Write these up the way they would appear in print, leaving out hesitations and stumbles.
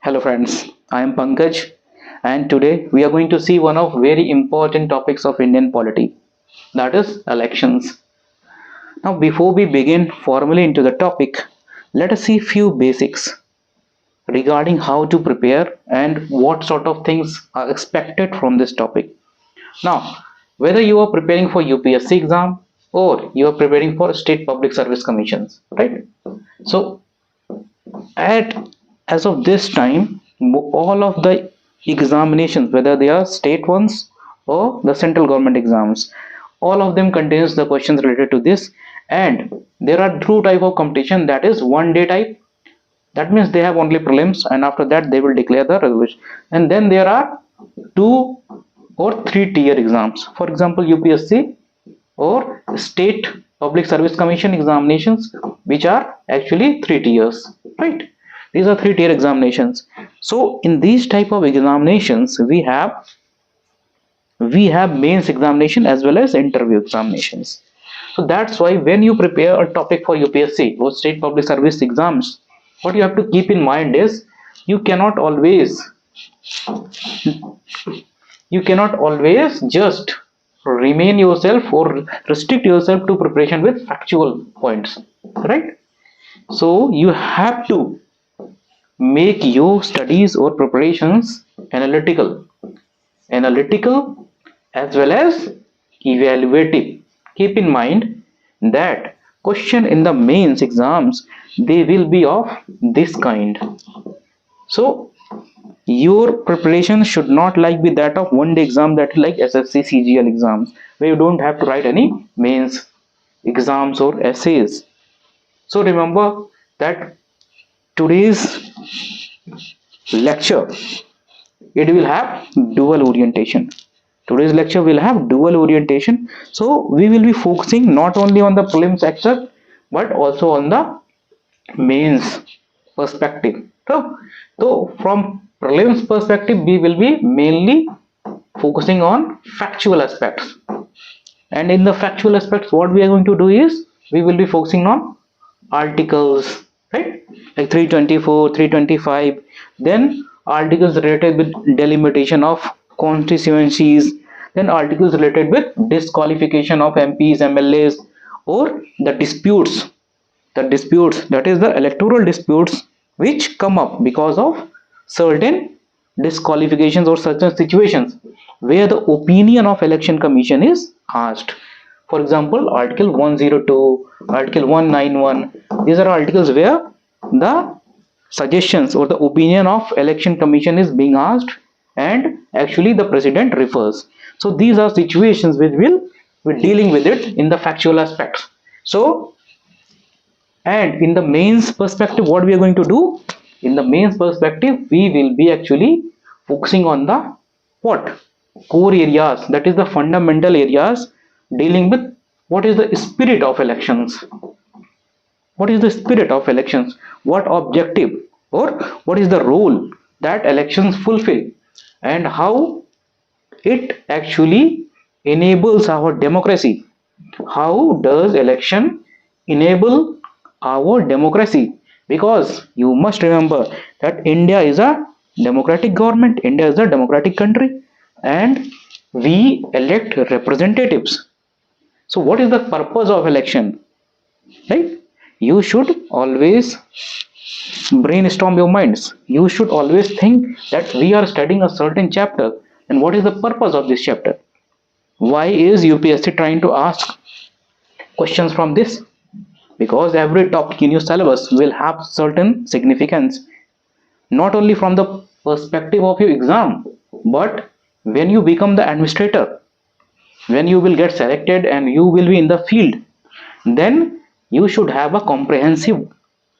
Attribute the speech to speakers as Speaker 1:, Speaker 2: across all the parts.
Speaker 1: Hello friends, I am Pankaj and today we are going to see one of very important topics of Indian polity, that is elections. Now before we begin formally into the topic, let us see few basics regarding how to prepare and what sort of things are expected from this topic. Now, whether you are preparing for UPSC exam or you are preparing for state public service commissions, right? So at as of this time, all of the examinations, whether they are state ones or the central government exams, all of them contains the questions related to this. And there are two type of competition, that is one day type, that means they have only prelims and after that they will declare the resolution. And then there are two or three tier exams, for example UPSC or state public service commission examinations, which are actually 3 tiers, right? These are 3 tier examinations. So in these type of examinations we have mains examination as well as interview examinations. So that's why when you prepare a topic for UPSC or state public service exams, what you have to keep in mind is you cannot always you cannot always just remain yourself or restrict yourself to preparation with factual points, right? So you have to make your studies or preparations analytical as well as evaluative. Keep in mind that question in the mains exams, they will be of this kind. So your preparation should not like be that of one day exam, that like SSC CGL exams, where you don't have to write any mains exams or essays. So remember that today's lecture, it will have dual orientation. Today's lecture will have dual orientation. So we will be focusing not only on the prelims sector but also on the mains perspective. So from prelims perspective we will be mainly focusing on factual aspects, and in the factual aspects what we are going to do is we will be focusing on articles, right? Like 324, 325, then articles related with delimitation of constituencies, then articles related with disqualification of MPs, MLAs, or the disputes, that is the electoral disputes which come up because of certain disqualifications or certain situations where the opinion of election commission is asked. For example, article 102, article 191, these are articles where the suggestions or the opinion of election commission is being asked and actually the president refers. So these are situations which will be dealing with it in the factual aspects. So, and in the mains perspective, what we are going to do? In the mains perspective, we will be actually focusing on the what? Core areas, that is the fundamental areas dealing with what is the spirit of elections. What is the spirit of elections? What objective or what is the role that elections fulfill, and how it actually enables our democracy. How does election enable our democracy? Because you must remember that India is a democratic government, India is a democratic country, and we elect representatives. So what is the purpose of election, right? You should always brainstorm your minds. You should always think that we are studying a certain chapter, and what is the purpose of this chapter? Why is UPSC trying to ask questions from this? Because every topic in your syllabus will have certain significance, not only from the perspective of your exam, but when you become the administrator, when you will get selected and you will be in the field, then you should have a comprehensive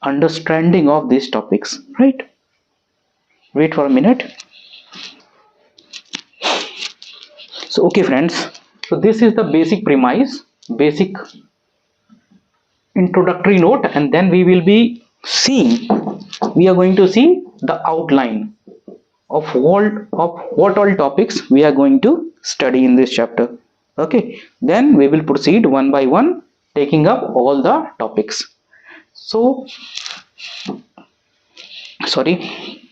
Speaker 1: understanding of these topics, right? Wait for a minute. So okay friends, so this is the basic premise, basic introductory note, and then we are going to see the outline of what all topics we are going to study in this chapter. Okay, then we will proceed one by one, taking up all the topics. So sorry,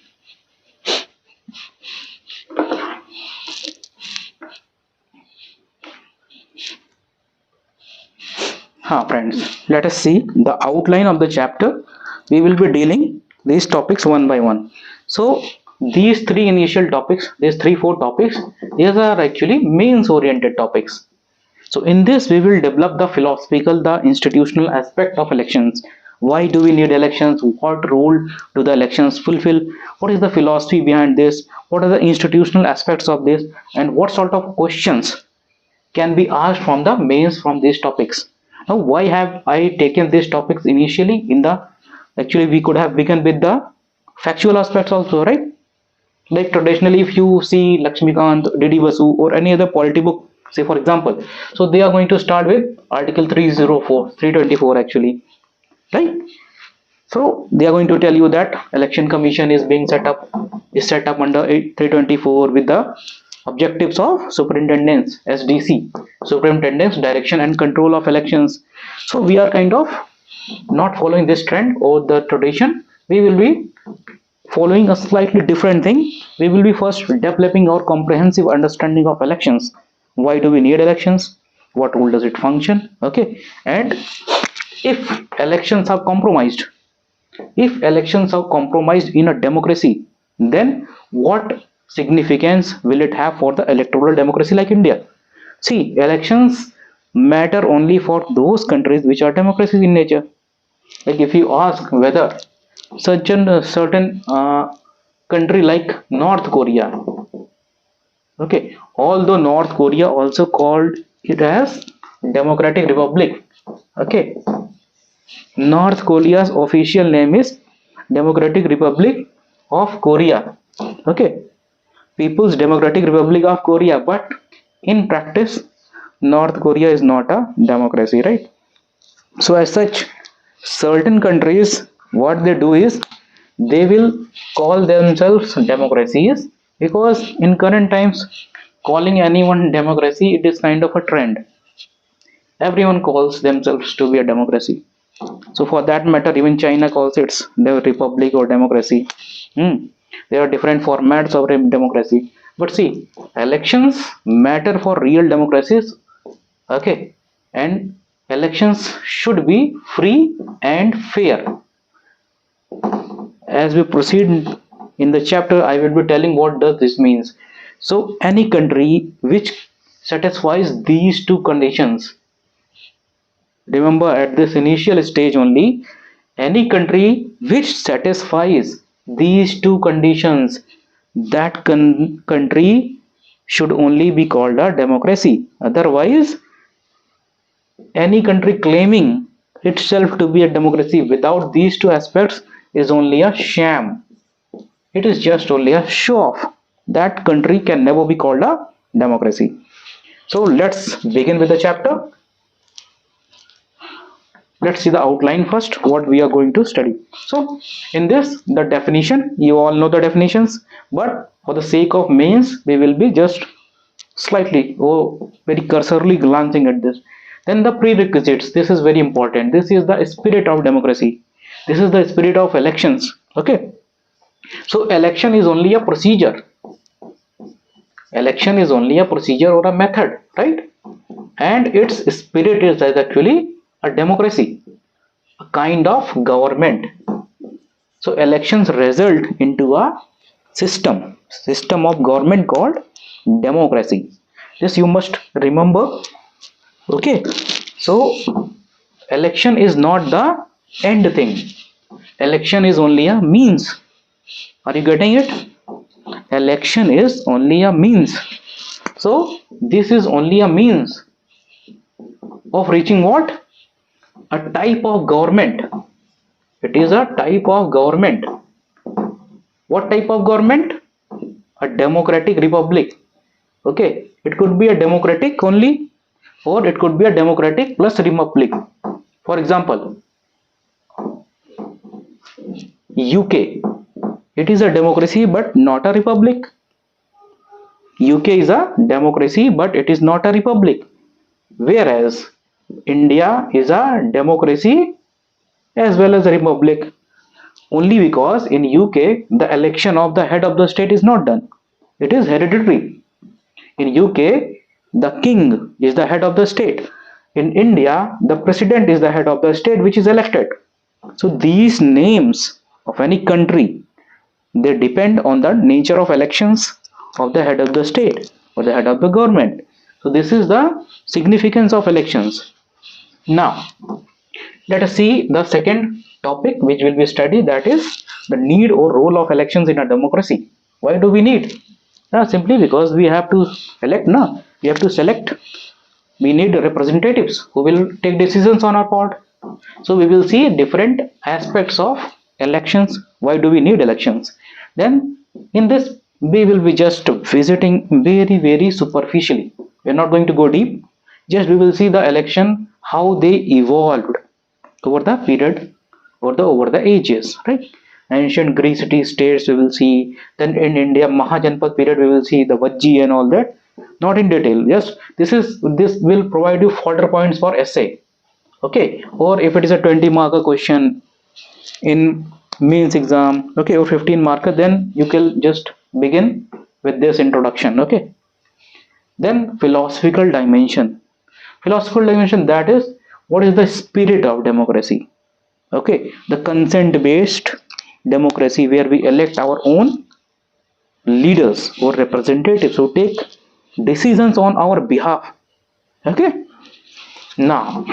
Speaker 1: Friends, let us see the outline of the chapter. We will be dealing these topics one by one. So, these three initial topics, these four topics, these are actually means oriented topics. So, in this, we will develop the philosophical, the institutional aspect of elections. Why do we need elections? What role do the elections fulfill? What is the philosophy behind this? What are the institutional aspects of this? And what sort of questions can be asked from the mains from these topics? Now, why have I taken these topics initially in the, actually we could have begun with the factual aspects also, right? Like traditionally, if you see Lakshmikant, Didi Basu, or any other polity book, say for example, so they are going to start with article 304, 324 actually, right? So they are going to tell you that election commission is being set up under 324 with the objectives of superintendence, SDC, superintendence direction and control of elections. So we are kind of not following this trend or the tradition. We will be following a slightly different thing. We will be first developing our comprehensive understanding of elections. Why do we need elections? What role does it function? Okay, and if elections are compromised, if elections are compromised in a democracy, then what significance will it have for the electoral democracy like India? See, elections matter only for those countries which are democracies in nature. Like if you ask whether certain country like North Korea, okay, although North Korea also called it as Democratic Republic, okay, North Korea's official name is Democratic Republic of Korea. Okay, People's Democratic Republic of Korea. But in practice, North Korea is not a democracy, right? So, as such, certain countries, what they do is they will call themselves democracies, because in current times, calling anyone democracy, it is kind of a trend. Everyone calls themselves to be a democracy. So for that matter, even China calls it the republic or democracy. There are different formats of democracy. But see, elections matter for real democracies. Okay, and elections should be free and fair. As we proceed in the chapter, I will be telling what does this means. So any country which satisfies these two conditions, remember at this initial stage only, any country which satisfies these two conditions, that country should only be called a democracy. Otherwise, any country claiming itself to be a democracy without these two aspects is only a sham. It is just only a show off. That country can never be called a democracy. So let's begin with the chapter. Let's see the outline first, what we are going to study. So in this, the definition, you all know the definitions, but for the sake of mains, we will be just slightly very cursorily glancing at this. Then the prerequisites, this is very important. This is the spirit of democracy. This is the spirit of elections. Okay, so election is only a procedure. Election is only a procedure or a method, right? And its spirit is actually a democracy, a kind of government. So elections result into a system of government called democracy. This you must remember. Okay, so election is not the end thing. Election is only a means. Are you getting it? Election is only a means. So this is only a means of reaching what? A type of government. It is a type of government. What type of government? A democratic republic. Okay, it could be a democratic only, or it could be a democratic plus republic. For example, UK. It is a democracy but not a republic. UK is a democracy but it is not a republic. Whereas India is a democracy as well as a republic, only because in UK the election of the head of the state is not done. It is hereditary. In UK, the king is the head of the state. In India, the president is the head of the state which is elected. So these names of any country, they depend on the nature of elections of the head of the state or the head of the government. So this is the significance of elections. Now, let us see the second topic which will be studied, that is the need or role of elections in a democracy. Why do we need? Simply because we have to elect, no? We have to select. We need representatives who will take decisions on our part. So we will see different aspects of elections. Why do we need elections? Then in this we will be just visiting very superficially. We are not going to go deep. Just we will see the election, how they evolved over the period, over the ages, right? Ancient Greece city states we will see. Then in India Mahajanpad period we will see the Vajji and all that. Not in detail. Just this will provide you fodder points for essay. Okay, or if it is a 20 marker question in mains exam, okay, or 15 marker, then you can just begin with this introduction. Okay, then philosophical dimension, that is what is the spirit of democracy. Okay, the consent based democracy where we elect our own leaders or representatives who take decisions on our behalf. Okay, now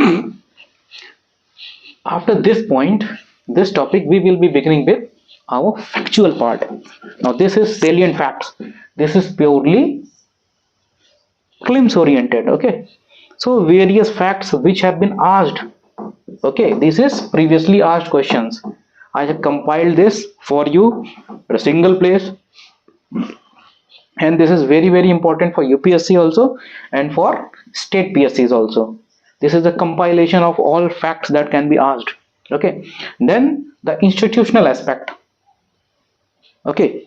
Speaker 1: after this point, this topic, we will be beginning with our factual part. Now this is salient facts. This is purely claims oriented. Okay, so various facts which have been asked. Okay, this is previously asked questions. I have compiled this for you at a single place, and this is very important for UPSC also and for state PSCs also. This is the compilation of all facts that can be asked. Okay, then the institutional aspect. Okay,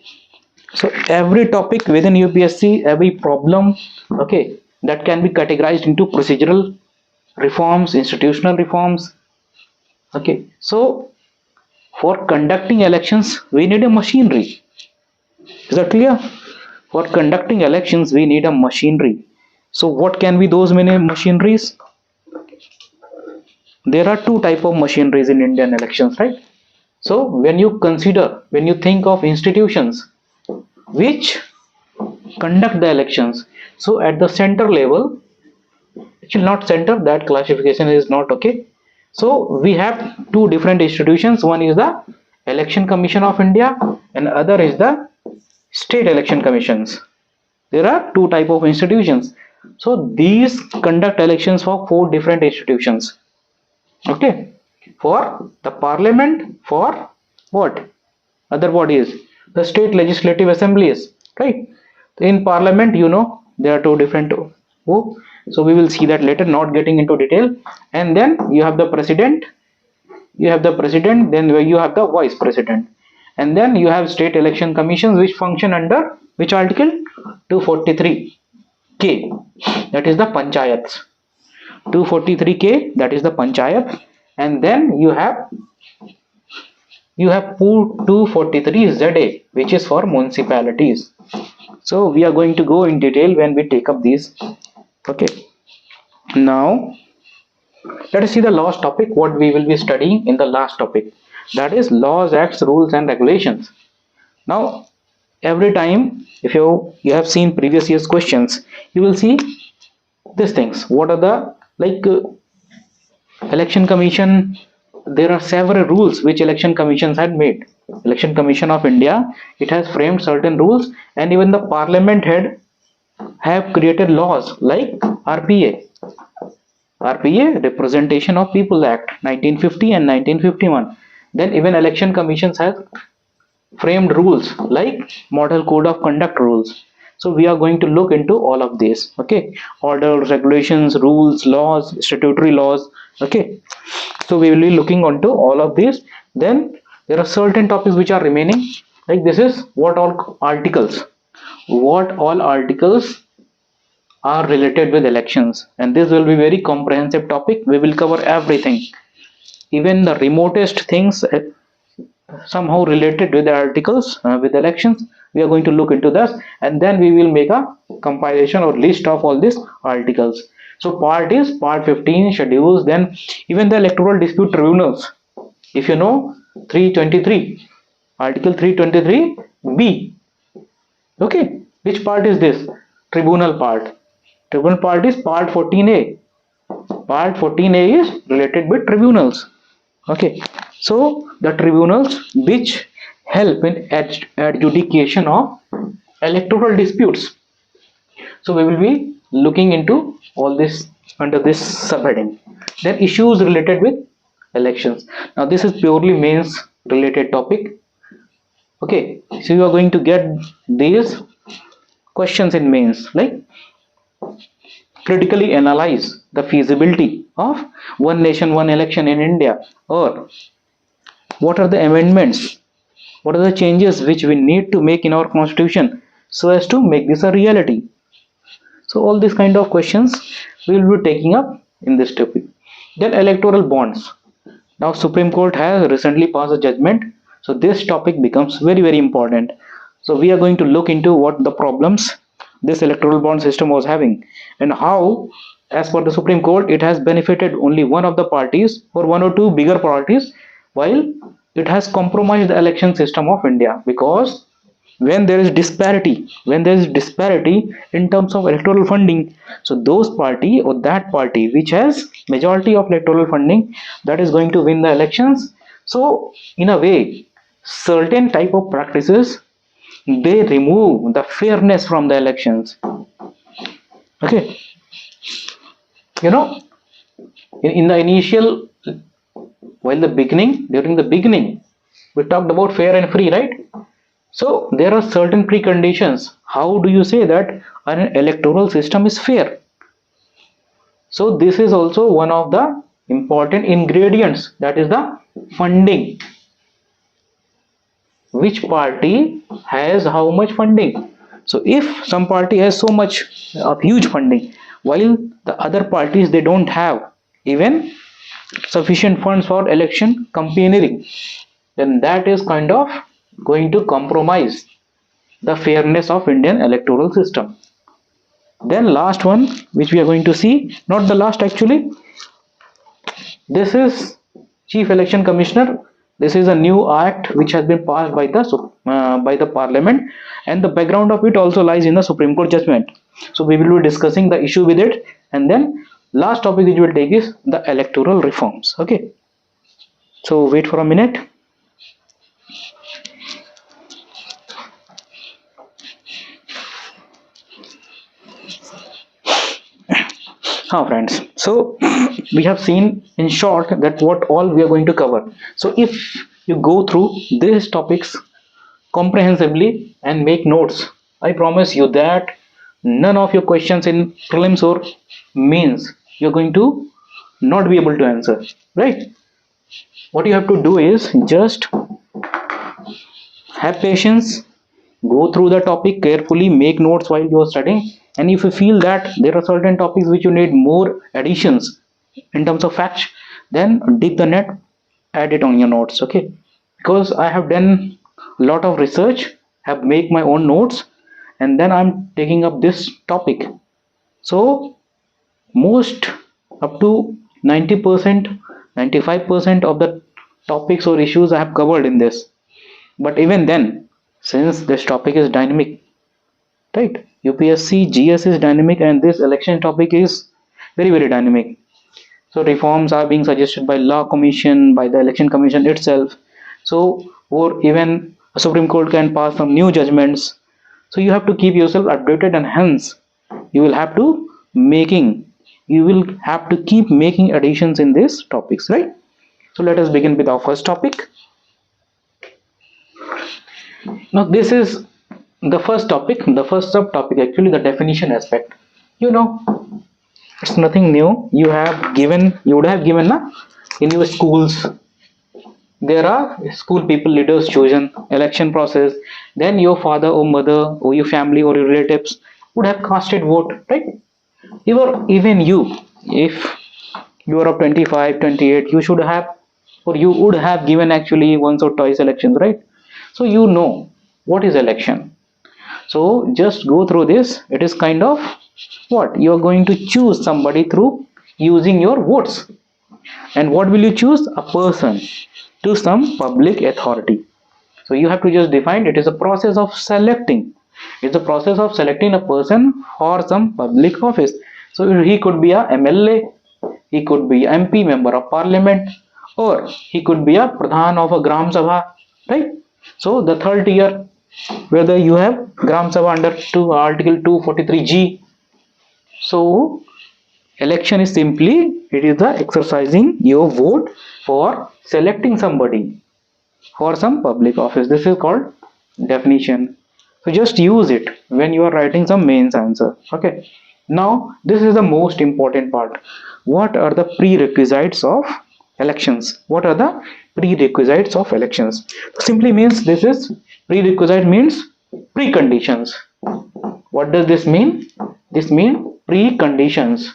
Speaker 1: so every topic within UPSC, every problem, okay, that can be categorized into procedural reforms, institutional reforms. Okay, so for conducting elections we need a machinery. Is that clear? For conducting elections we need a machinery. So what can be those many machineries? There are two type of machineries in Indian elections, right? So when you think of institutions which conduct the elections, so at the center level, actually not center, that classification is not okay. So we have two different institutions. One is the Election Commission of India and other is the state election commissions. There are two type of institutions. So these conduct elections for four different institutions. Okay, for the parliament, for what other bodies, the state legislative assemblies, right? In parliament, there are two different. Oh, so we will see that later, not getting into detail. And then you have the president, then you have the vice president, and then you have state election commissions which function under which article? 243k, that is the panchayats. 243k, that is the panchayat. And then you have 243ZA, which is for municipalities. So we are going to go in detail when we take up these. Okay, now let us see the last topic, what we will be studying in the last topic, that is laws, acts, rules and regulations. Now every time, if you have seen previous years questions, you will see these things. What are the election commission? There are several rules which election commissions had made. Election Commission of India, it has framed certain rules, and even the parliament have created laws like RPA, Representation of People Act 1950 and 1951. Then even election commissions have framed rules like Model Code of Conduct rules. So we are going to look into all of this. Okay, orders, regulations, rules, laws, statutory laws. Okay, so we will be looking onto all of these. Then there are certain topics which are remaining, like this is what all articles are related with elections, and this will be very comprehensive topic. We will cover everything, even the remotest things somehow related with the articles with elections. We are going to look into this, and then we will make a compilation or list of all these articles. So part 15 schedules, then even the electoral dispute tribunals. If you know 323, article 323b. Okay, which part is this? Tribunal part. Tribunal part is part 14a. Part 14a is related with tribunals. Okay, so the tribunals which help in adjudication of electoral disputes. So we will be looking into all this under this subheading. Then issues related with elections. Now this is purely mains related topic. Okay, so you are going to get these questions in mains, like critically analyze the feasibility of one nation one election in India, or what are the amendments, what are the changes which we need to make in our constitution so as to make this a reality. So all these kind of questions we will be taking up in this topic. Then electoral bonds. Now Supreme Court has recently passed a judgment, so this topic becomes very important. So we are going to look into what the problems this electoral bond system was having, and how, as per the Supreme Court, it has benefited only one of the parties or one or two bigger parties, while it has compromised the election system of India. Because when there is disparity in terms of electoral funding, so those party or that party which has majority of electoral funding, that is going to win the elections. So in a way, certain type of practices, they remove the fairness from the elections. Okay, you know, in the initial, while the beginning during the beginning we talked about fair and free, right? So there are certain preconditions. How do you say that an electoral system is fair? So this is also one of the important ingredients, that is the funding. Which party has how much funding? So if some party has so much of huge funding, while the other parties they don't have even sufficient funds for election campaigning, then that is kind of going to compromise the fairness of Indian electoral system. Then last one which we are going to see, not the last actually, this is Chief Election Commissioner. This is a new act which has been passed by the Parliament, and the background of it also lies in the Supreme Court judgment. So we will be discussing the issue with it, and then last topic which we will take is the electoral reforms. Okay, so wait for a minute. Friends, so we have seen in short that what all we are going to cover. So if you go through these topics comprehensively and make notes, I promise you that none of your questions in prelims or mains you're going to not be able to answer, right? What you have to do is just have patience, go through the topic carefully, make notes while you're studying, and if you feel that there are certain topics which you need more additions in terms of facts, then dig the net, add it on your notes. Okay, because I have done a lot of research, have make my own notes, and then I'm taking up this topic. So most, up to 90%, 95% of the topics or issues I have covered in this. But even then, since this topic is dynamic, right? UPSC GS is dynamic, and this election topic is very dynamic. So reforms are being suggested by Law Commission, by the Election Commission itself. So, or even a Supreme Court can pass some new judgments. So you have to keep yourself updated, and hence you will have to keep making additions in these topics, right? So let us begin with our first topic. Now this is the first topic, the first subtopic actually, the definition aspect. You know, it's nothing new. You would have given in your schools. There are school people leaders chosen, election process. Then your father or mother or your family or your relatives would have casted vote, right? Even you, if you are of 25, 28, you should have, or you would have given actually once or twice elections, right? So you know what is election. So just go through this. It is kind of what you are going to choose somebody through using your votes. And what will you choose? A person to some public authority. So you have to just define it is a process of selecting. It's a process of selecting a person for some public office. So he could be a MLA, he could be MP, member of parliament, or he could be a Pradhan of a Gram Sabha, right? So the third tier, whether you have Gram Sabha under Article 243G. So election is simply it is the exercising your vote for selecting somebody for some public office. This is called definition. So just use it when you are writing some mains answer. Okay. Now this is the most important part. What are the prerequisites of elections? What are the prerequisites of elections? Simply means this is prerequisite means preconditions. What does this mean? This means preconditions.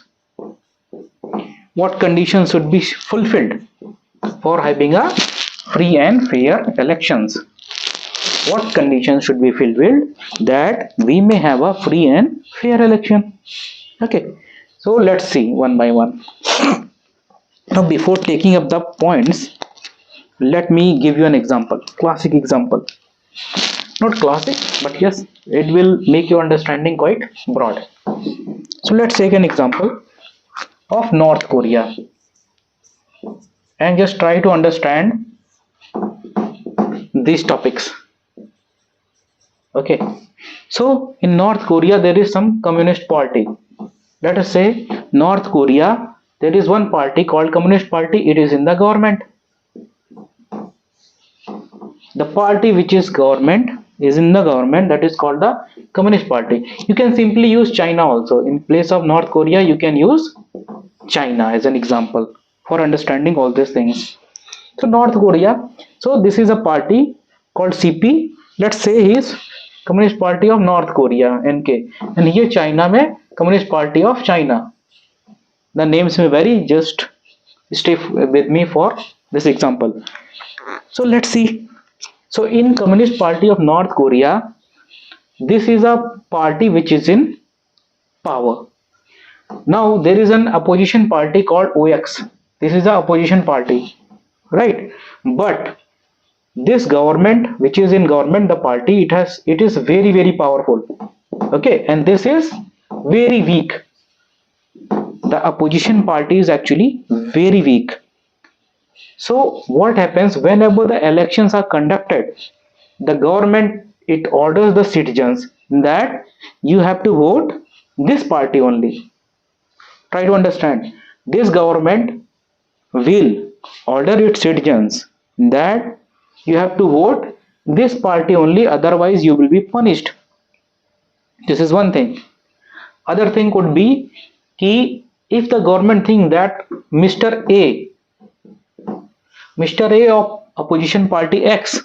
Speaker 1: What conditions should be fulfilled for having a free and fair elections? What conditions should be fulfilled that we may have a free and fair election? Okay, so let's see one by one. Now, before taking up the points, let me give you an example, classic example. Not classic, but yes, it will make your understanding quite broad. So let's take an example of North Korea and just try to understand these topics. Okay, so in North Korea there is some communist party. Let us say North Korea, there is one party called Communist Party. It is in the government. The party which is government is in the government, that is called the Communist Party. You can simply use China also. In place of North Korea, you can use China as an example for understanding all these things. So North Korea, so this is a party called CP. Let's say he is Communist Party of North Korea, NK, and here China में Communist Party of China. The names may vary, just stay with me for this example. So let's see. So in Communist Party of North Korea, this is a party which is in power. Now there is an opposition party called OX. This is the opposition party, right? But this government which is in government, the party, it is very powerful. Okay, and this is very weak. The opposition party is actually very weak. So what happens whenever the elections are conducted, the government, it orders the citizens that you have to vote this party only. Try to understand. This government will order its citizens that you have to vote this party only, otherwise you will be punished. This is one thing. Other thing could be ki if the government think that Mr. A of opposition party X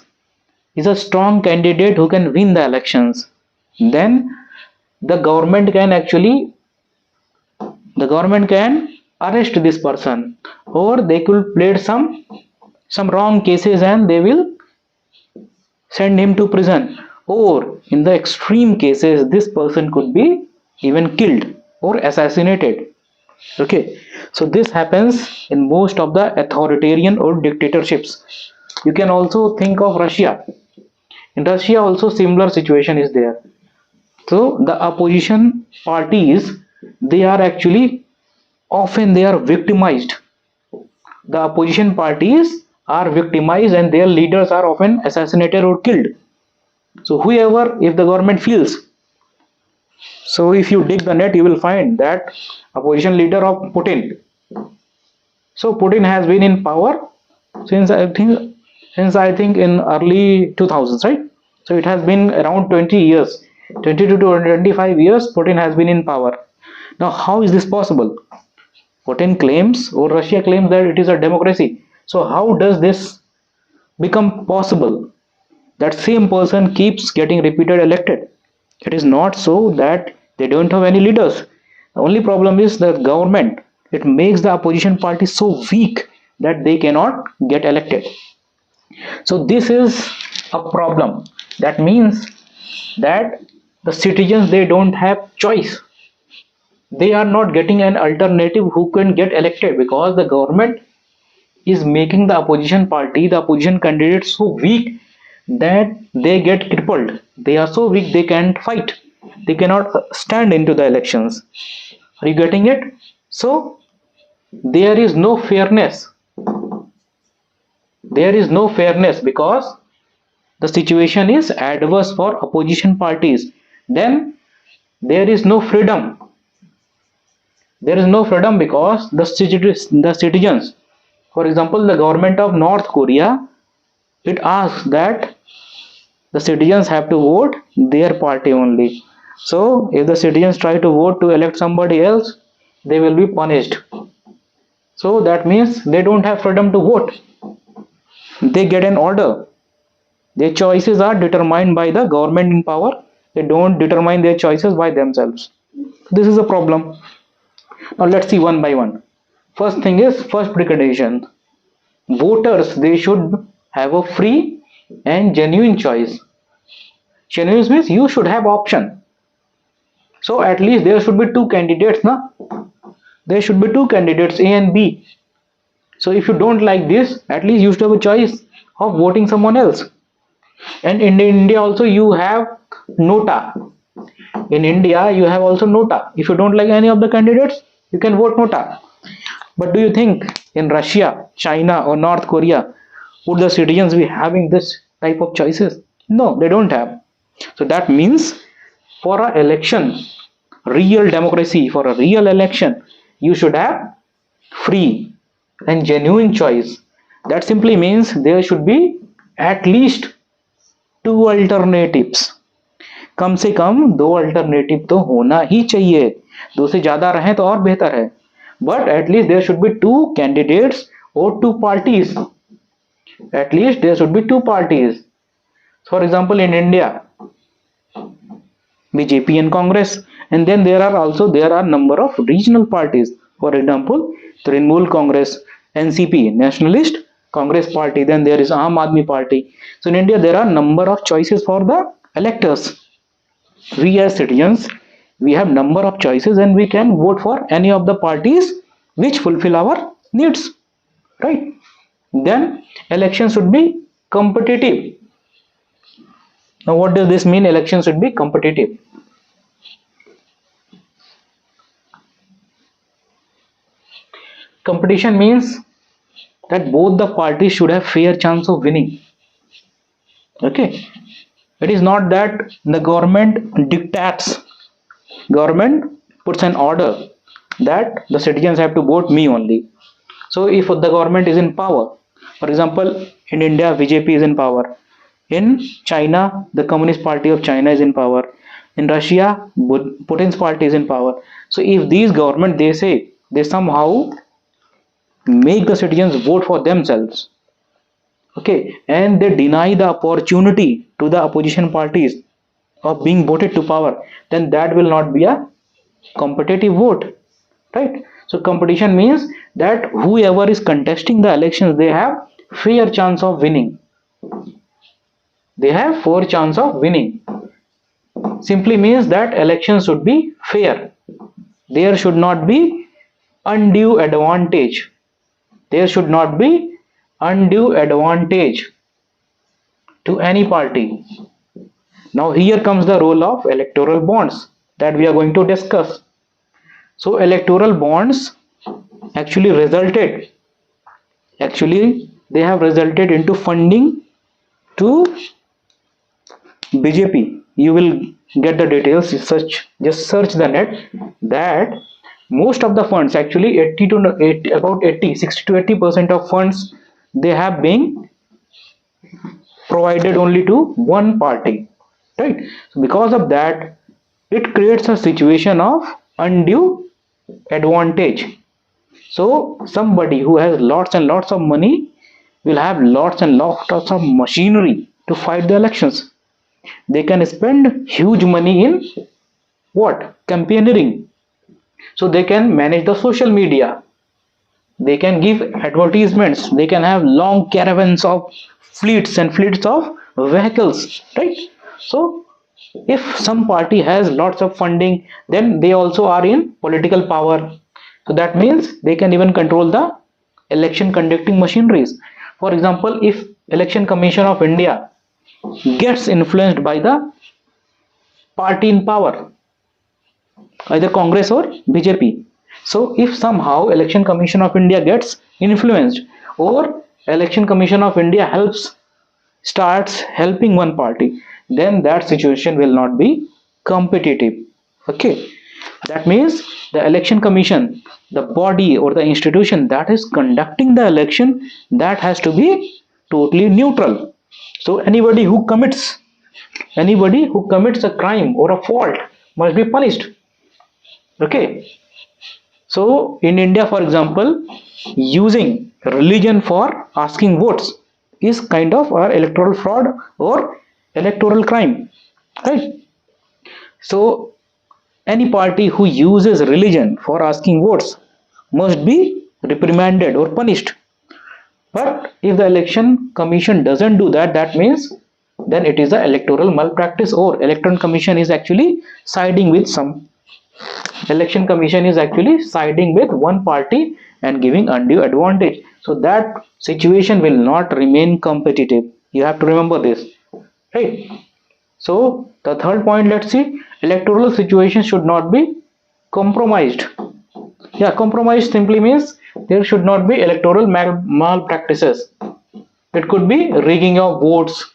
Speaker 1: is a strong candidate who can win the elections, then the government can arrest this person, or they could play some wrong cases and they will send him to prison, or in the extreme cases this person could be even killed or assassinated. Okay, so this happens in most of the authoritarian or dictatorships. You can also think of Russia. In Russia also similar situation is there. So the opposition parties, they are actually often they are victimized. The opposition parties are victimized and their leaders are often assassinated or killed. So whoever, if the government feels, so if you dig the net, you will find that opposition leader of Putin. So Putin has been in power since I think in early 2000s, right? So it has been around 20 years, 20 to 25 years. Putin has been in power. Now, how is this possible? Putin claims, or Russia claims, that it is a democracy. So how does this become possible? That same person keeps getting repeated elected. It is not so that they don't have any leaders. The only problem is the government. It makes the opposition party so weak that they cannot get elected. So this is a problem. That means that The citizens, they don't have choice. They are not getting an alternative who can get elected, because the government is making the opposition party, the opposition candidate, so weak that they get crippled. They are so weak they can't fight. They cannot stand into the elections. Are you getting it? So there is no fairness. There is no fairness because the situation is adverse for opposition parties. Then there is no freedom. There is no freedom because the citizens, for example, the government of North Korea, it asks that the citizens have to vote their party only. So if the citizens try to vote to elect somebody else, they will be punished. So that means they don't have freedom to vote. They get an order. Their choices are determined by the government in power. They don't determine their choices by themselves. This is a problem. Now let's see one by one. First thing is first precondition. Voters, they should have a free and genuine choice. Genuine means you should have option. So at least there should be two candidates, na? There should be two candidates, A and B. So if you don't like this, at least you should have a choice of voting someone else. And in India also you have nota. In India you have also nota. If you don't like any of the candidates, you can vote nota. But do you think in Russia, China or North Korea would the citizens be having this type of choices? No, they don't have. So that means for a election, real democracy, for a real election, you should have free and genuine choice. That simply means there should be at least two alternatives. कम से कम दो alternative तो होना ही चाहिए. दो से ज्यादा रहे तो और बेहतर है. But at least there should be two candidates or two parties. At least there should be two parties. For example, in India, BJP and Congress, and then there are number of regional parties. For example, Trinamool Congress, NCP, Nationalist Congress Party. Then there is Aam Aadmi Party. So in India, there are number of choices for the electors. We as citizens, we have number of choices and we can vote for any of the parties which fulfill our needs, right? Then election should be competitive. Now what does this mean? Election should be competitive. Competition means that both the parties should have fair chance of winning. Okay, it is not that the government dictates, government puts an order that the citizens have to vote me only. So if the government is in power, for example, in India, BJP is in power. In China, the Communist Party of China is in power. In Russia, Putin's party is in power. So if these government, they say, they somehow make the citizens vote for themselves, okay, and they deny the opportunity to the opposition parties of being voted to power, then that will not be a competitive vote, right? So competition means that whoever is contesting the elections, they have fair chance of winning. They have fair chance of winning. Simply means that elections should be fair. There should not be undue advantage. There should not be undue advantage to any party. Now here comes the role of electoral bonds that we are going to discuss. So electoral bonds actually they have resulted into funding to BJP. You will get the details. Just search the net that most of the funds, actually 80 to 80, about 80, 60 to 80% of funds, they have been provided only to one party, right? So because of that, it creates a situation of undue advantage. So somebody who has lots and lots of money will have lots and lots of machinery to fight the elections. They can spend huge money in what? Campaigning. So they can manage the social media. They can give advertisements. They can have long caravans of fleets and fleets of vehicles, right? So If some party has lots of funding, then they also are in political power. So that means they can even control the election conducting machineries. For example, if Election Commission of India gets influenced by the party in power, either Congress or BJP. So if somehow Election Commission of India gets influenced, or Election Commission of India starts helping one party, then that situation will not be competitive. Okay, that means the election commission, the body or the institution that is conducting the election, that has to be totally neutral. So anybody who commits a crime or a fault must be punished. Okay, so in India, for example, using religion for asking votes is kind of our electoral fraud or electoral crime, right? So any party who uses religion for asking votes must be reprimanded or punished. But if the election commission doesn't do that, that means then it is a electoral malpractice, or electoral commission is actually siding with some election commission is actually siding with one party and giving undue advantage. So that situation will not remain competitive. You have to remember this, right? So the third point, let's see, electoral situation should not be compromised. Yeah, compromise simply means there should not be electoral malpractices. It could be rigging of votes,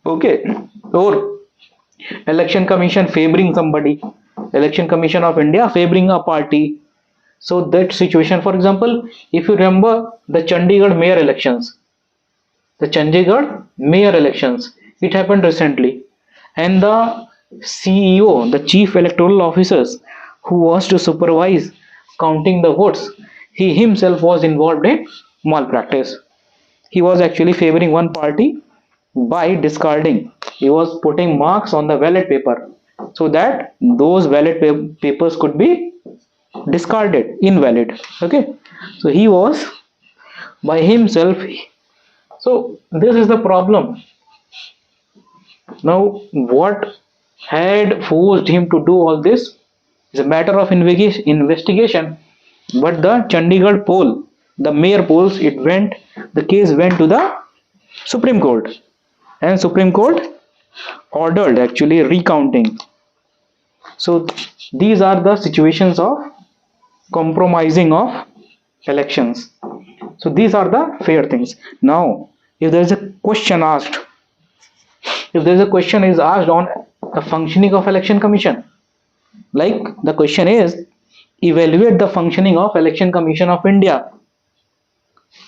Speaker 1: okay, or election commission favoring somebody, election commission of India favoring a party. So that situation, for example, if you remember the Chandigarh mayor elections, it happened recently, and the CEO, the chief electoral officers, who was to supervise counting the votes, he himself was involved in malpractice. He was actually favoring one party by discarding. He was putting marks on the ballot paper so that those papers could be discarded, invalid. Okay, so he was by himself. So this is the problem. Now, what had forced him to do all this is a matter of investigation. But the Chandigarh poll, the mayor polls, the case went to the Supreme Court, and Supreme Court ordered actually recounting. So these are the situations of compromising of elections. So these are the fair things. Now, if there is a question asked, if there is a question is asked on the functioning of election commission, like the question is, evaluate the functioning of election commission of India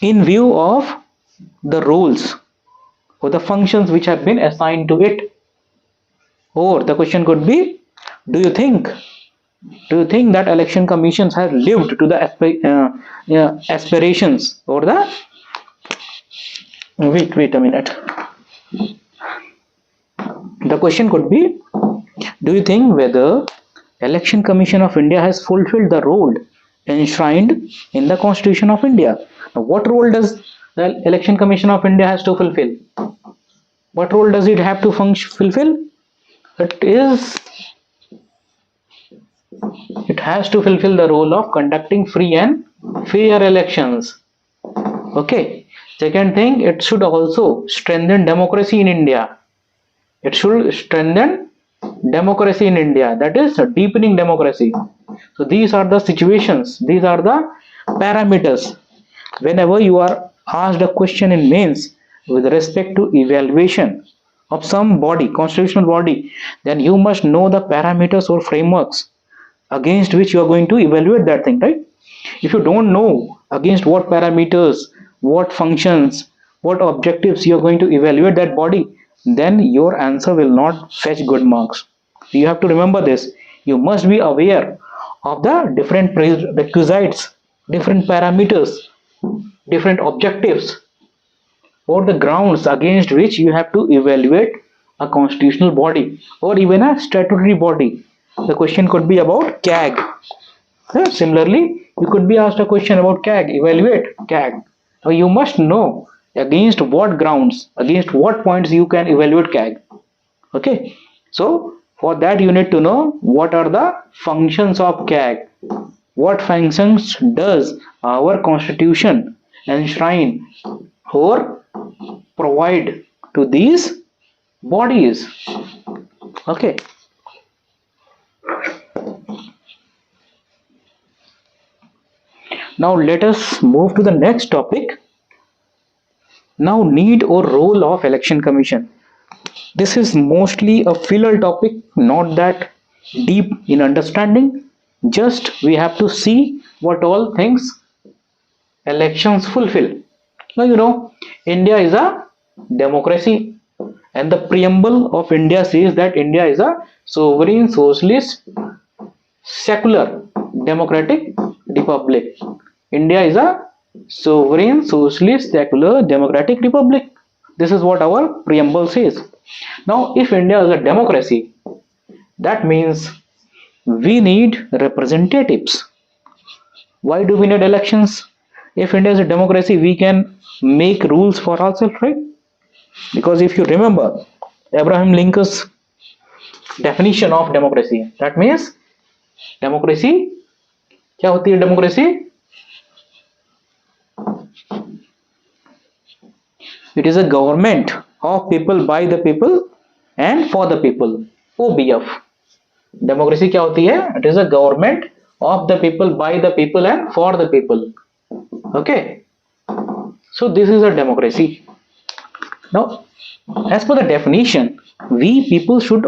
Speaker 1: in view of the roles or the functions which have been assigned to it. Or the question could be, do you think that election commissions have lived to the aspirations or the wait a minute, the question could be, do you think whether election commission of India has fulfilled the role enshrined in the constitution of India? Now, what role does the election commission of India has to fulfill? What role does it have to fulfill? It has to fulfill the role of conducting free and fair elections. Okay. Second thing, it should also strengthen democracy in India. It should strengthen democracy in India, that is deepening democracy. So these are the situations, these are the parameters. Whenever you are asked a question in mains with respect to evaluation of some body, constitutional body, then you must know the parameters or frameworks against which you are going to evaluate that thing, right? If you don't know against what parameters, what functions, what objectives you are going to evaluate that body, then your answer will not fetch good marks. You have to remember this. You must be aware of the different prerequisites, different parameters, different objectives, or the grounds against which you have to evaluate a constitutional body or even a statutory body. The question could be about CAG. Similarly, you could be asked a question about CAG, evaluate CAG. Now you must know against what grounds, against what points you can evaluate CAG. Okay. So for that you need to know what are the functions of CAG. What functions does our constitution enshrine or provide to these bodies? Okay. Now let us move to the next topic. Now, need or role of election commission. This is mostly a filler topic, not that deep in understanding. Just we have to see what all things elections fulfill. Now India is a democracy, and the preamble of India says that India is a sovereign, socialist, secular, democratic republic. India is a sovereign, socialist, secular, democratic republic. This is what our preamble says. Now, if India is a democracy, that means we need representatives. Why do we need elections? If India is a democracy, we can make rules for ourselves, right? Because if you remember Abraham Lincoln's definition of democracy, that means democracy क्या होती है democracy? It is a government of people, by the people and for the people. OBF. Democracy क्या होती है? It is a government of the people, by the people and for the people. Okay. So this is a democracy. Now, as per the definition, we people should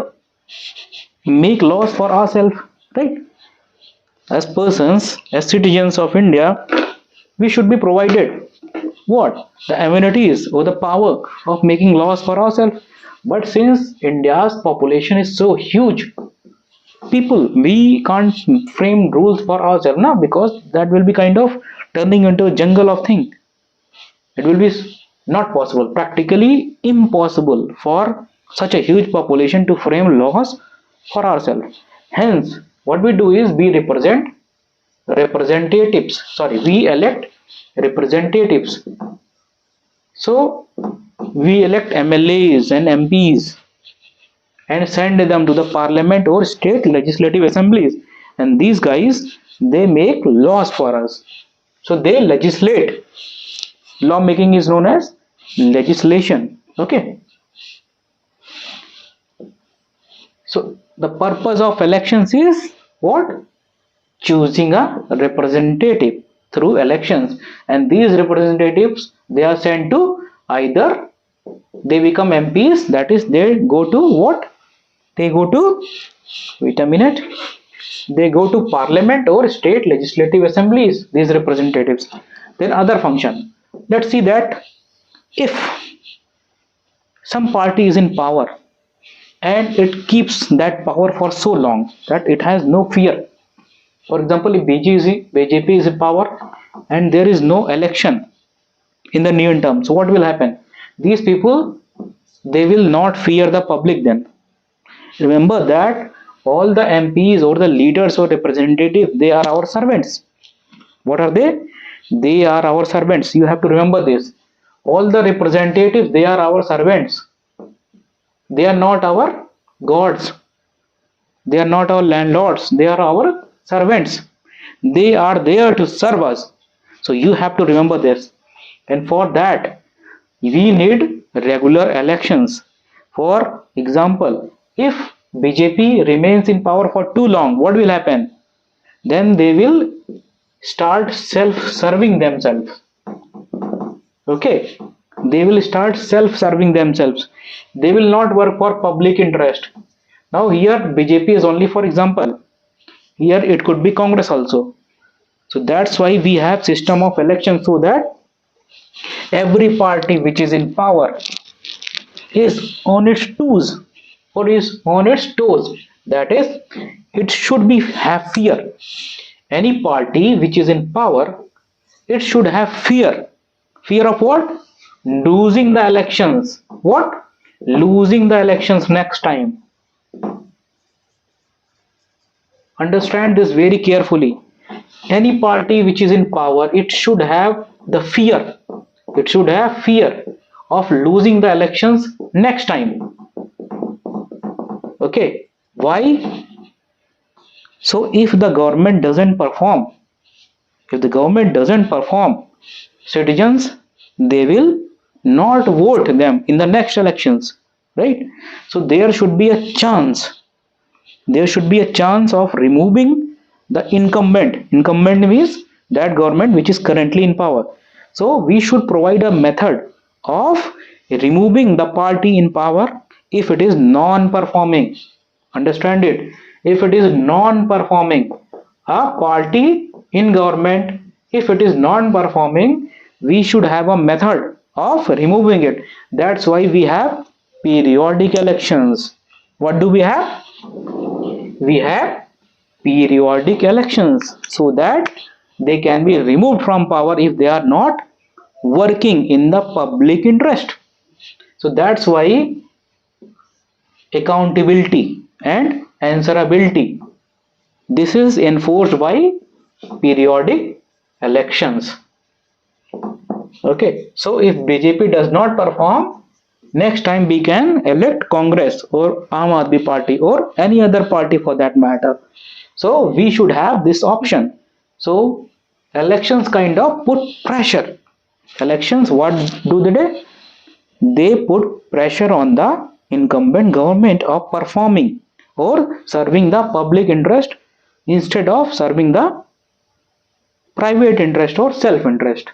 Speaker 1: make laws for ourselves, right? As persons, as citizens of India, we should be provided what? The amenities or the power of making laws for ourselves. But since India's population is so huge, people, we can't frame rules for ourselves now, because that will be kind of turning into a jungle of things. It will be not possible, practically impossible for such a huge population to frame laws for ourselves. Hence, what we do is we we elect representatives. So we elect MLAs and MPs and send them to the parliament or state legislative assemblies, and these guys, they make laws for us. So they legislate. Law making is known as legislation. Okay. So the purpose of elections is what? Choosing a representative through elections, and these representatives, they are sent to either they become MPs, that is they go to what? They go to, wait a minute, they go to parliament or state legislative assemblies, these representatives. Then other function. Let's see that if some party is in power and it keeps that power for so long that it has no fear. For example, if BJP is in power and there is no election in the near term, so what will happen? These people, they will not fear the public then. Remember that all the MPs or the leaders or representatives, they are our servants. What are they? They are our servants. You have to remember this. All the representatives, they are our servants. They are not our gods. They are not our landlords. They are our servants. They are there to serve us. So you have to remember this. And for that, we need regular elections. For example, if BJP remains in power for too long, what will happen? Then they will start self-serving themselves. Okay, they will start self-serving themselves. They will not work for public interest. Now here BJP is only for example. Here it could be Congress also. So that's why we have system of election, so that every party which is in power is on its toes or is on its toes. That is, it should be have fear. Any party which is in power, it should have fear. Fear of what? Losing the elections. What? Losing the elections next time. Understand this very carefully. Any party which is in power, it should have the fear. It should have fear of losing the elections next time. Okay, why? So if the government doesn't perform, if the government doesn't perform, citizens, they will not vote them in the next elections, right? So there should be a chance, there should be a chance of removing the incumbent. Incumbent means that government which is currently in power. So we should provide a method of removing the party in power if it is non performing. Understand it? If it is non performing, a party in government, if it is non performing, we should have a method of removing it. That's why we have periodic elections. What do we have? We have periodic elections so that they can be removed from power if they are not working in the public interest. So that's why accountability and answerability, this is enforced by periodic elections. Okay, so if BJP does not perform, next time we can elect Congress or Aam Aadmi Party or any other party for that matter. So we should have this option. So elections kind of put pressure. Elections, what do they do? They put pressure on the incumbent government of performing or serving the public interest instead of serving the private interest or self interest.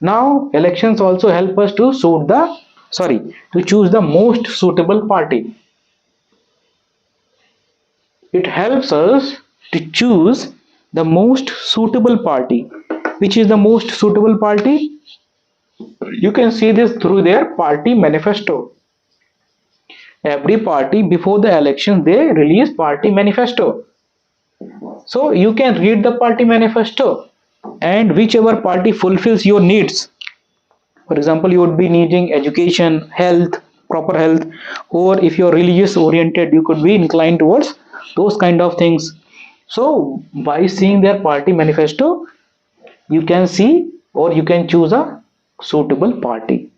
Speaker 1: Now elections also help us to to choose the most suitable party. It helps us to choose the most suitable party. Which is the most suitable party? You can see this through their party manifesto. Every party before the election they release party manifesto. So you can read the party manifesto and whichever party fulfills your needs. For example, you would be needing education, health, proper health, or if you're religious oriented, you could be inclined towards those kind of things. So by seeing their party manifesto, you can see or you can choose a suitable party.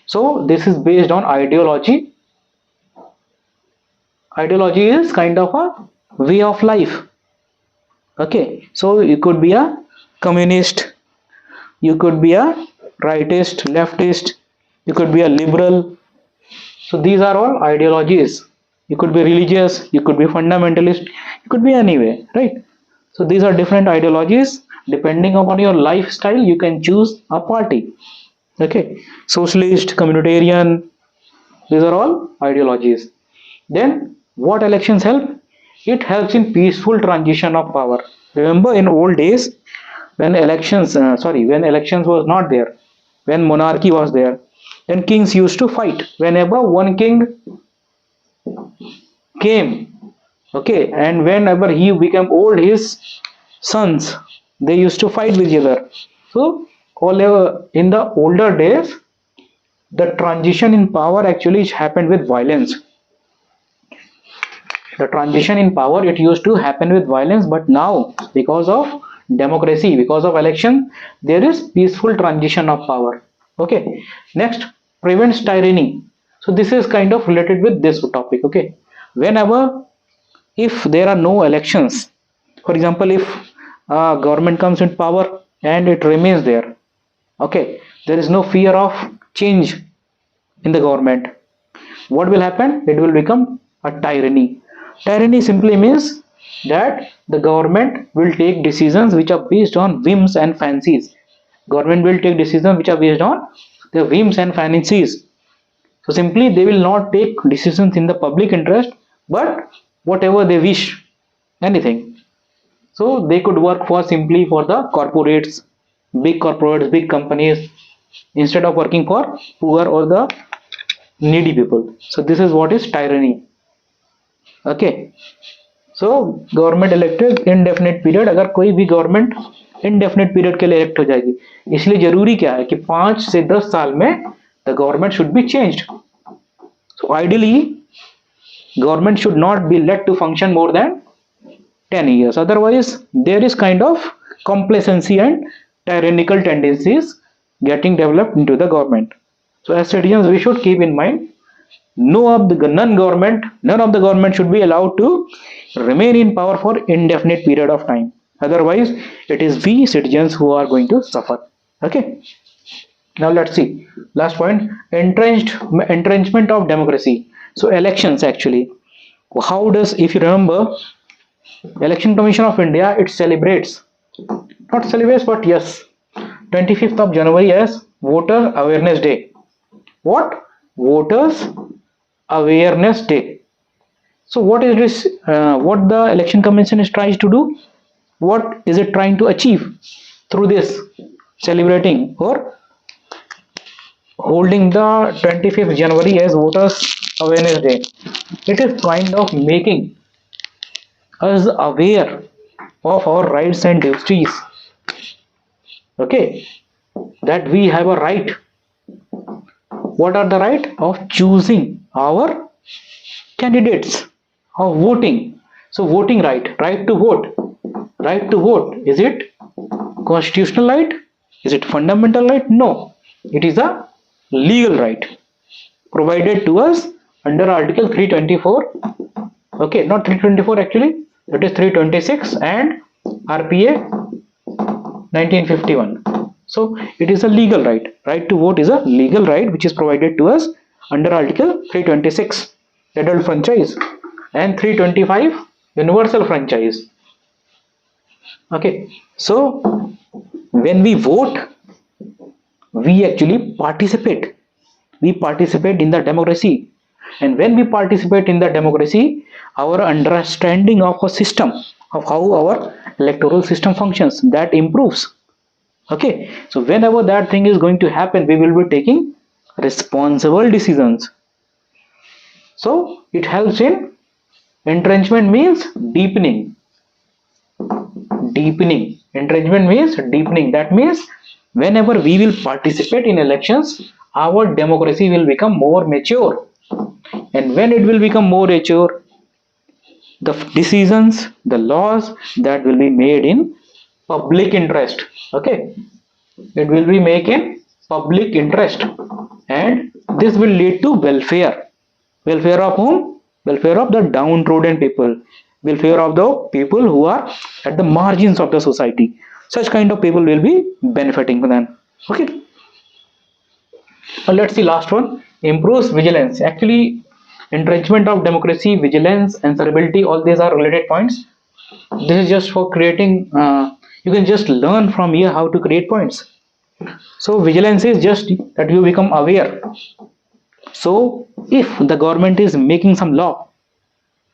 Speaker 1: So this is based on ideology. Ideology is kind of a way of life. Okay, so you could be a communist, you could be a rightist, leftist, you could be a liberal. So these are all ideologies. You could be religious, you could be fundamentalist, you could be anyway, right? So these are different ideologies. Depending upon your lifestyle, you can choose a party. Okay, socialist, communitarian, these are all ideologies. Then what elections help? It helps in peaceful transition of power. Remember in old days when when elections was not there, when monarchy was there, then kings used to fight. Whenever one king came, okay, and whenever he became old, his sons they used to fight with each other. So all in the older days, the transition in power actually happened with violence. The transition in power, it used to happen with violence, but now because of democracy, because of election, there is peaceful transition of power. Okay, next, prevents tyranny. So this is kind of related with this topic. Okay, whenever, if there are no elections, for example, if government comes in power and it remains there, okay, there is no fear of change in the government, what will happen? It will become a tyranny. Tyranny simply means that the government will take decisions which are based on whims and fancies. Government will take decisions which are based on their whims and fancies. So simply they will not take decisions in the public interest, but whatever they wish, anything. So they could work for simply for the corporates, big companies, instead of working for poor or the needy people. So this is what is tyranny. Okay, so government elected indefinite period, अगर कोई भी government indefinite period के लिए elect हो जाएगी, इसलिए जरूरी क्या है कि 5 से 10 साल में the government should be changed. So ideally government should not be let to function more than 10 years, otherwise there is kind of complacency and tyrannical tendencies getting developed into the government. So as citizens we should keep in mind none of the government should be allowed to remain in power for indefinite period of time. Otherwise, it is we citizens who are going to suffer. Okay. Now let's see. Last point, entrenchment of democracy. So elections actually. How does, if you remember, Election Commission of India, it celebrates, not celebrates, but yes, 25th of January as Voter Awareness Day. What? Voters Awareness Day. So what is this? What the Election Commission is tries to do? What is it trying to achieve through this celebrating or holding the 25th January as Voters Awareness Day? It is kind of making us aware of our rights and duties. Okay, that we have a right. What are the right? Of choosing our candidates, of voting. So voting right to vote. Right to vote, is it constitutional right? Is it fundamental right? No, it is a legal right provided to us under Article 324. Okay, not 324 actually, it is 326 and RPA 1951. So it is a legal right. Right to vote is a legal right which is provided to us under Article 326, adult franchise, and 325, universal franchise. Okay, so when we vote, we actually participate. We participate in the democracy, and when we participate in the democracy, our understanding of a system, of how our electoral system functions, that improves. Okay, so whenever that thing is going to happen, we will be taking responsible decisions. So it helps in entrenchment, means deepening. Entrenchment means deepening. That means whenever we will participate in elections, our democracy will become more mature. And when it will become more mature, the decisions, the laws that will be made in public interest. Okay, it will be made in public interest, and this will lead to welfare. Welfare of whom? Welfare of the downtrodden people. Welfare of the people who are at the margins of the society. Such kind of people will be benefiting from them. Okay. Let's see last one. Improves vigilance. Actually, entrenchment of democracy, vigilance, answerability, all these are related points. This is just for creating. You can just learn from here how to create points. So vigilance is just that you become aware. So if the government is making some law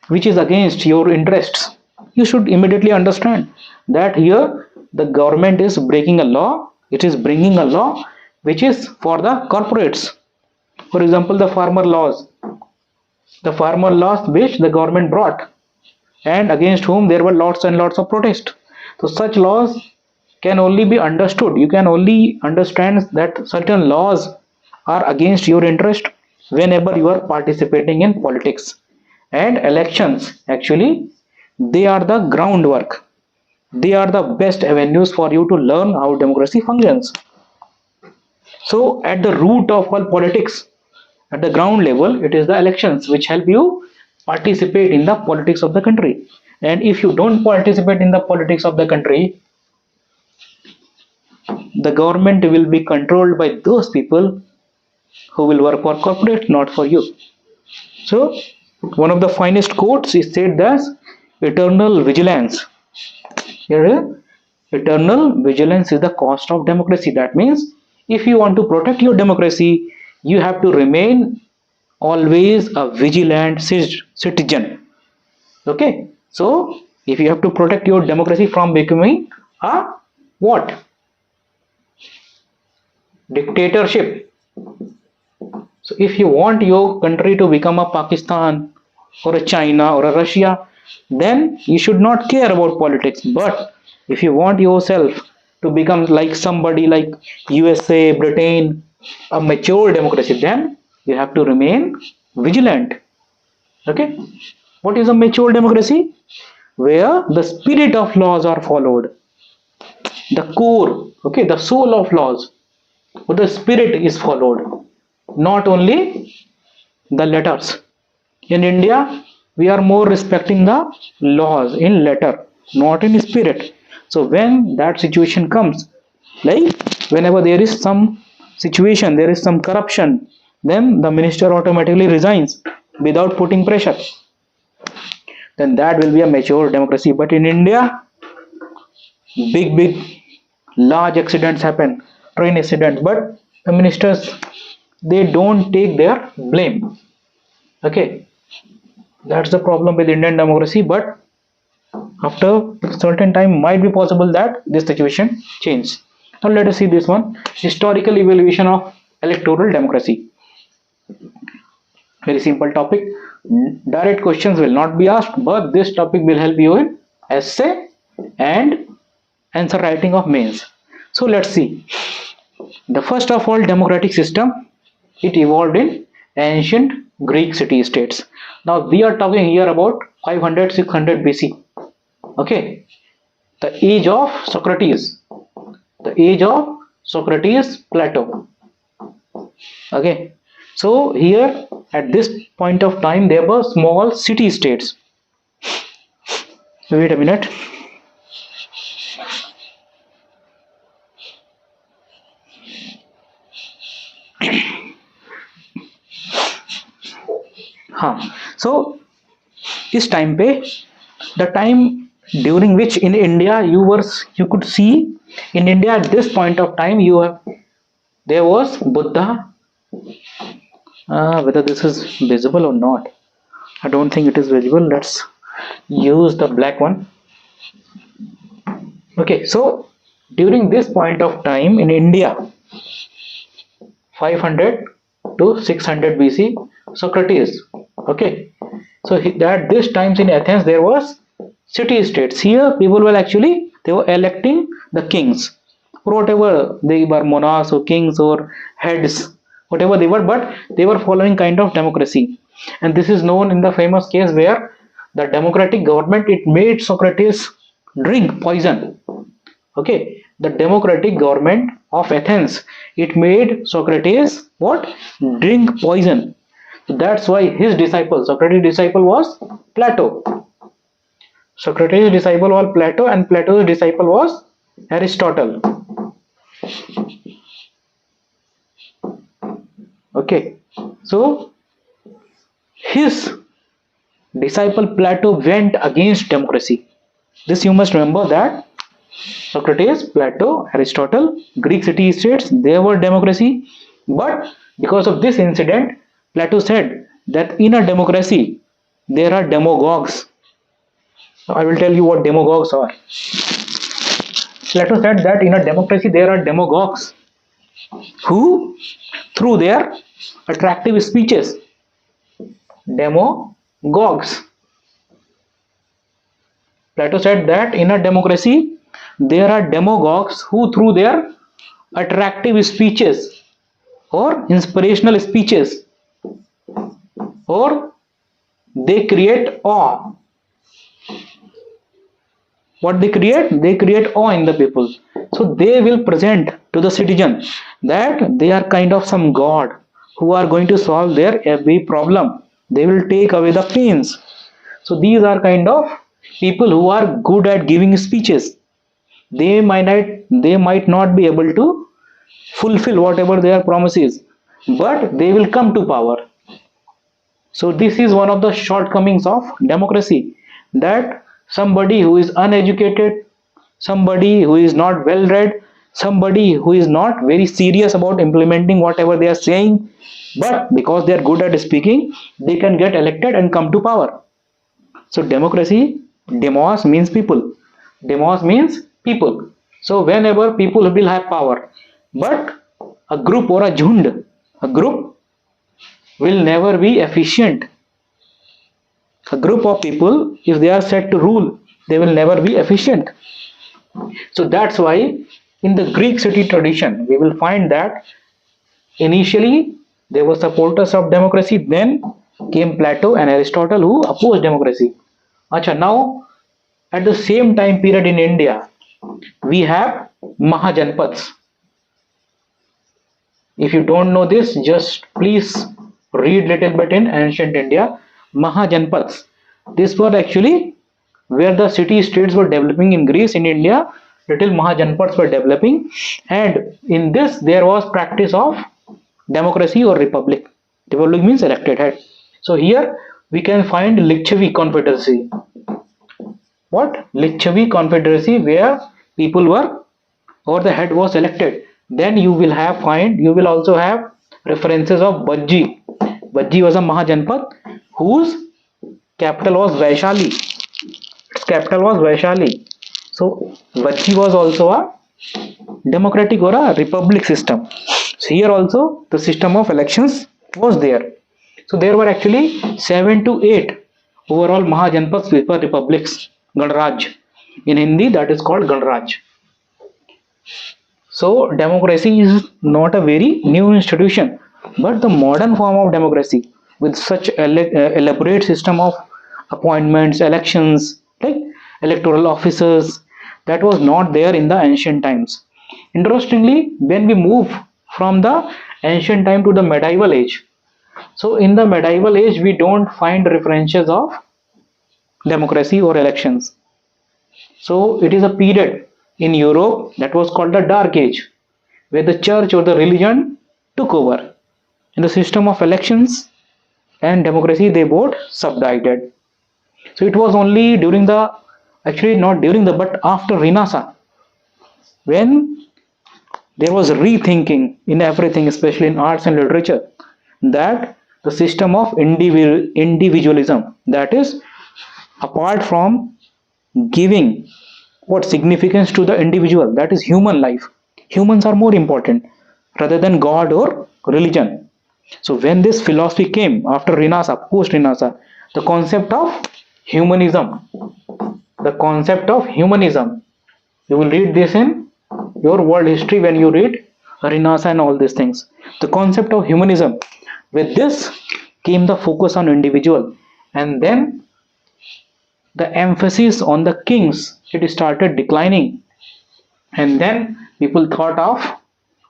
Speaker 1: which is against your interests, you should immediately understand that here the government is breaking a law. It is bringing a law which is for the corporates. For example, the farmer laws which the government brought, and against whom there were lots and lots of protest. So such laws can only be understood. You can only understand that certain laws are against your interest whenever you are participating in politics. And elections, actually, they are the groundwork. They are the best avenues for you to learn how democracy functions. So at the root of all politics, at the ground level, it is the elections which help you participate in the politics of the country. And if you don't participate in the politics of the country, the government will be controlled by those people who will work for corporate, not for you. So one of the finest quotes is said as eternal vigilance. Here, eternal vigilance is the cost of democracy. That means if you want to protect your democracy, you have to remain always a vigilant citizen. Okay, so if you have to protect your democracy from becoming a what? Dictatorship. So if you want your country to become a Pakistan or a China or a Russia, then you should not care about politics. But if you want yourself to become like somebody like USA, Britain, a mature democracy, then you have to remain vigilant. Okay, what is a mature democracy? Where the spirit of laws are followed, the core, okay, the soul of laws, but the spirit is followed. Not only the letters. In India, we are more respecting the laws in letter, not in spirit. So when that situation comes, like whenever there is some situation, there is some corruption, then the minister automatically resigns without putting pressure. Then that will be a mature democracy. But in India, big large accidents happen, train accidents, but the ministers, they don't take their blame. Okay, that's the problem with Indian democracy. But after certain time might be possible that this situation change. Now let us see this one, historical evaluation of electoral democracy. Very simple topic. Direct questions will not be asked, but this topic will help you in essay and answer writing of mains. So let's see. The first of all democratic system, it evolved in ancient Greek city-states. Now we are talking here about 500-600 BC. Okay, the age of Socrates, the age of Socrates, Plato. Okay, so here at this point of time there were small city-states. Wait a minute. So इस time पे the time during which in India you could see in India at this point of time there was Buddha. Whether this is visible or not, I don't think it is visible. Let's use the black one. Okay, so during this point of time in India, 500 to 600 BC, Socrates. Okay, so at this times in Athens there was city states. Here people were actually, they were electing the kings, or whatever they were, monarchs or kings or heads, whatever they were, but they were following kind of democracy. And this is known in the famous case where the democratic government, it made Socrates drink poison. Okay, the democratic government of Athens, it made Socrates what? Drink poison. So that's why his disciple, Socrates' disciple was Plato. Socrates' disciple was Plato, and Plato's disciple was Aristotle. Okay, so his disciple Plato went against democracy. This you must remember, that Socrates, Plato, Aristotle, Greek city-states, they were democracy. But because of this incident, Plato said that in a democracy, there are demagogues. I will tell you what demagogues are. Plato said that in a democracy, there are demagogues who, through their attractive speeches, demagogues. Plato said that in a democracy, there are demagogues who, through their attractive speeches or inspirational speeches, or they create awe. What they create? They create awe in the people. So they will present to the citizen that they are kind of some god who are going to solve their every problem. They will take away the pains. So these are kind of people who are good at giving speeches. They might not be able to fulfill whatever their promises, but they will come to power. So this is one of the shortcomings of democracy, that somebody who is uneducated, somebody who is not well read, somebody who is not very serious about implementing whatever they are saying, but because they are good at speaking, they can get elected and come to power. So democracy, demos means people. Demos means people. So whenever people will have power, but a group or a jhund, a group will never be efficient. A group of people, if they are set to rule, they will never be efficient. So that's why in the Greek city tradition, we will find that initially there were supporters of democracy, then came Plato and Aristotle who opposed democracy. Acha, now at the same time period in India, we have Mahajanpads. If you don't know this, just please read little bit in ancient India, Mahajanpads. This were actually where the city states were developing in Greece. In India, little Mahajanpads were developing, and in this there was practice of democracy or republic. Republic means elected head. So here we can find Lichavi confederacy. What? Lichavi confederacy, where people were or the head was elected. Then you will have you will also have references of Bajji. Bajji was a Mahajanpad whose capital was Vaishali. Its capital was Vaishali. So Bajji was also a democratic or a republic system. So here also the system of elections was there. So there were actually 7 to 8 overall Mahajanpads which were republics, Ganraj. In Hindi that is called Ganraj. So democracy is not a very new institution, but the modern form of democracy with such elaborate system of appointments, elections, like electoral officers, that was not there in the ancient times. Interestingly, when we move from the ancient time to the medieval age, so in the medieval age we don't find references of democracy or elections. So it is a period in Europe that was called the Dark Age, where the church or the religion took over. In the system of elections and democracy, they both subdivided. So it was only during the, actually not during the, but after Renaissance, when there was rethinking in everything, especially in arts and literature, that the system of individualism, that is, apart from giving what significance to the individual, that is human life, humans are more important rather than god or religion. So when this philosophy came after Renaissance, post Renaissance, the concept of humanism, the concept of humanism, you will read this in your world history when you read Renaissance and all these things. The concept of humanism, with this came the focus on individual, and then the emphasis on the kings, it started declining, and then people thought of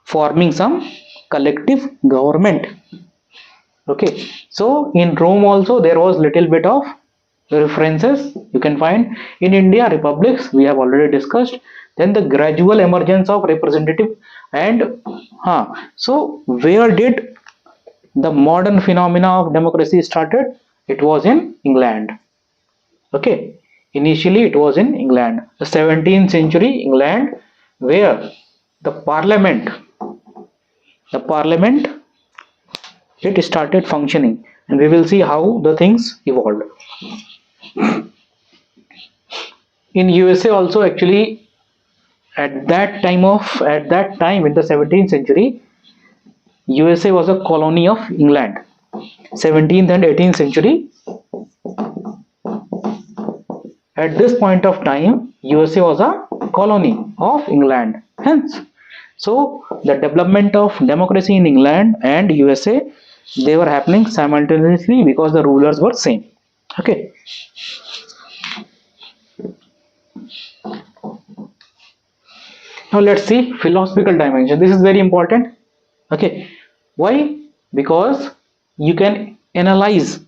Speaker 1: forming some collective government. Okay, so in Rome also there was little bit of references you can find. In India, republics we have already discussed. Then the gradual emergence of representative, and so where did the modern phenomena of democracy started? It was in England. Okay, initially it was in England, the 17th century England, where the parliament it started functioning, and we will see how the things evolved. In USA also, actually, at that time in the 17th century, USA was a colony of England. 17th and 18th century, at this point of time, USA was a colony of England. Hence, so the development of democracy in England and USA, they were happening simultaneously because the rulers were same. Okay. Now let's see philosophical dimension. This is very important. Okay. Why? Because you can analyze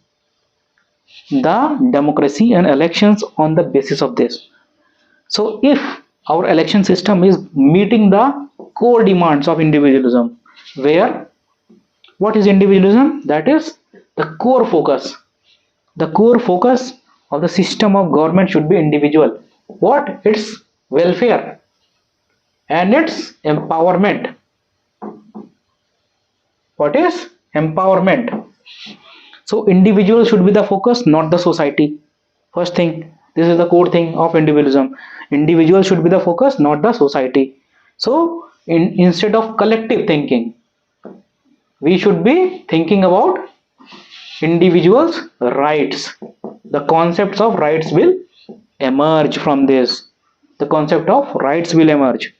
Speaker 1: the democracy and elections on the basis of this. So if our election system is meeting the core demands of individualism, where what is individualism? That is the core focus. The core focus of the system of government should be individual. What? Its welfare and its empowerment. What is empowerment? So individual should be the focus, not the society. First thing, this is the core thing of individualism. Individual should be the focus, not the society. So instead of collective thinking, we should be thinking about individuals' rights. The concepts of rights will emerge from this. The concept of rights will emerge.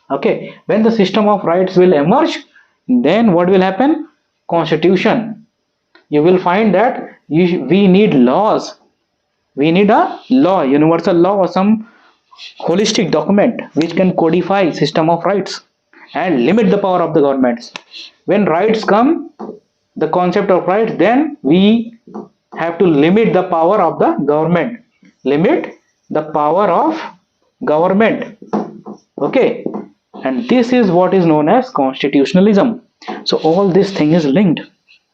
Speaker 1: Okay, when the system of rights will emerge, then what will happen? Constitution. You will find that we need laws. We need a law, universal law, or some holistic document which can codify system of rights and limit the power of the governments. When rights come, the concept of right, then we have to limit the power of the government. Limit the power of government. Okay, and this is what is known as constitutionalism. So all this thing is linked.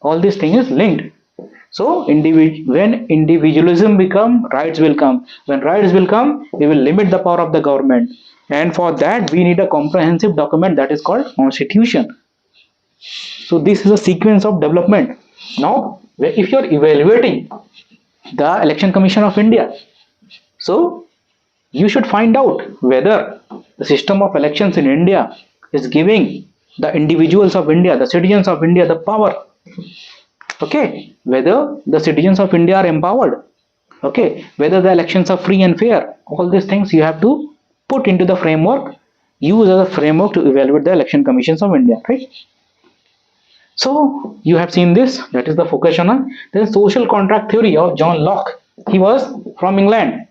Speaker 1: All this thing is linked. So when individualism become, rights will come. When rights will come, we will limit the power of the government. And for that, we need a comprehensive document that is called constitution. So this is a sequence of development. Now, if you're evaluating the Election Commission of India, so you should find out whether the system of elections in India is giving the individuals of India, the citizens of India, the power. Okay, whether the citizens of India are empowered. Okay, whether the elections are free and fair. All these things you have to put into the framework, use as a framework to evaluate the election commissions of India, right? So you have seen this, that is the focus on. Then social contract theory of John Locke. He was from England.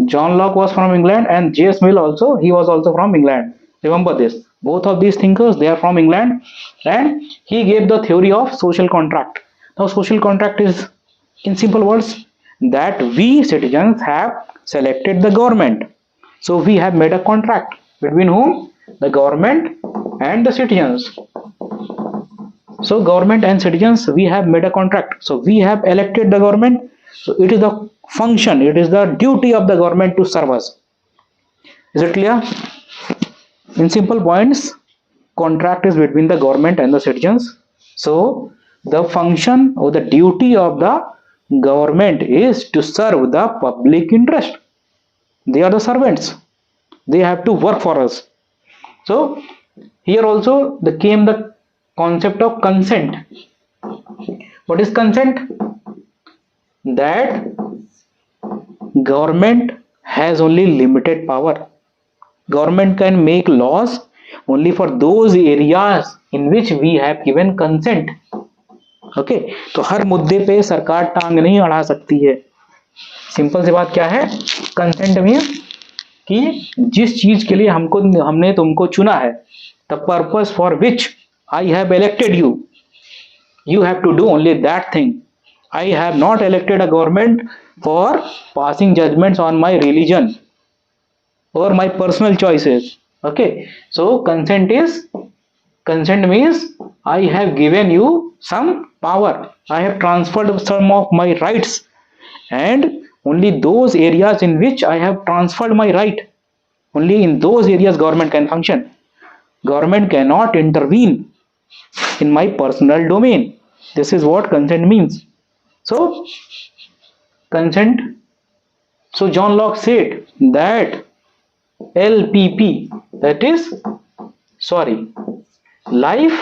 Speaker 1: John Locke was from England, and J.S. Mill also, he was also from England. Remember this. Both of these thinkers, they are from England, and he gave the theory of social contract. Now, social contract is, in simple words, that we citizens have selected the government. So we have made a contract between whom? The government and the citizens. So government and citizens, we have made a contract. So we have elected the government. So it is the function, it is the duty of the government to serve us. Is it clear? In simple points, contract is between the government and the citizens. So the function or the duty of the government is to serve the public interest. They are the servants. They have to work for us. So here also came the concept of consent. What is consent? That government has only limited power. Government can make laws only for those areas in which we have given consent. Okay तो हर मुद्दे पे सरकार टांग नहीं अड़ा सकती है. Simple सी बात क्या है, कंसेंट में कि जिस चीज के लिए हमने तुमको चुना है, the purpose for which I have elected you, you have to do only that thing. I have not elected a government for passing judgments on my religion or my personal choices. Okay, so consent means I have given you some power, I have transferred some of my rights, and only those areas in which I have transferred my right, only in those areas government can function. Government cannot intervene in my personal domain. This is what consent means. So consent, so John Locke said that LPP, that is life,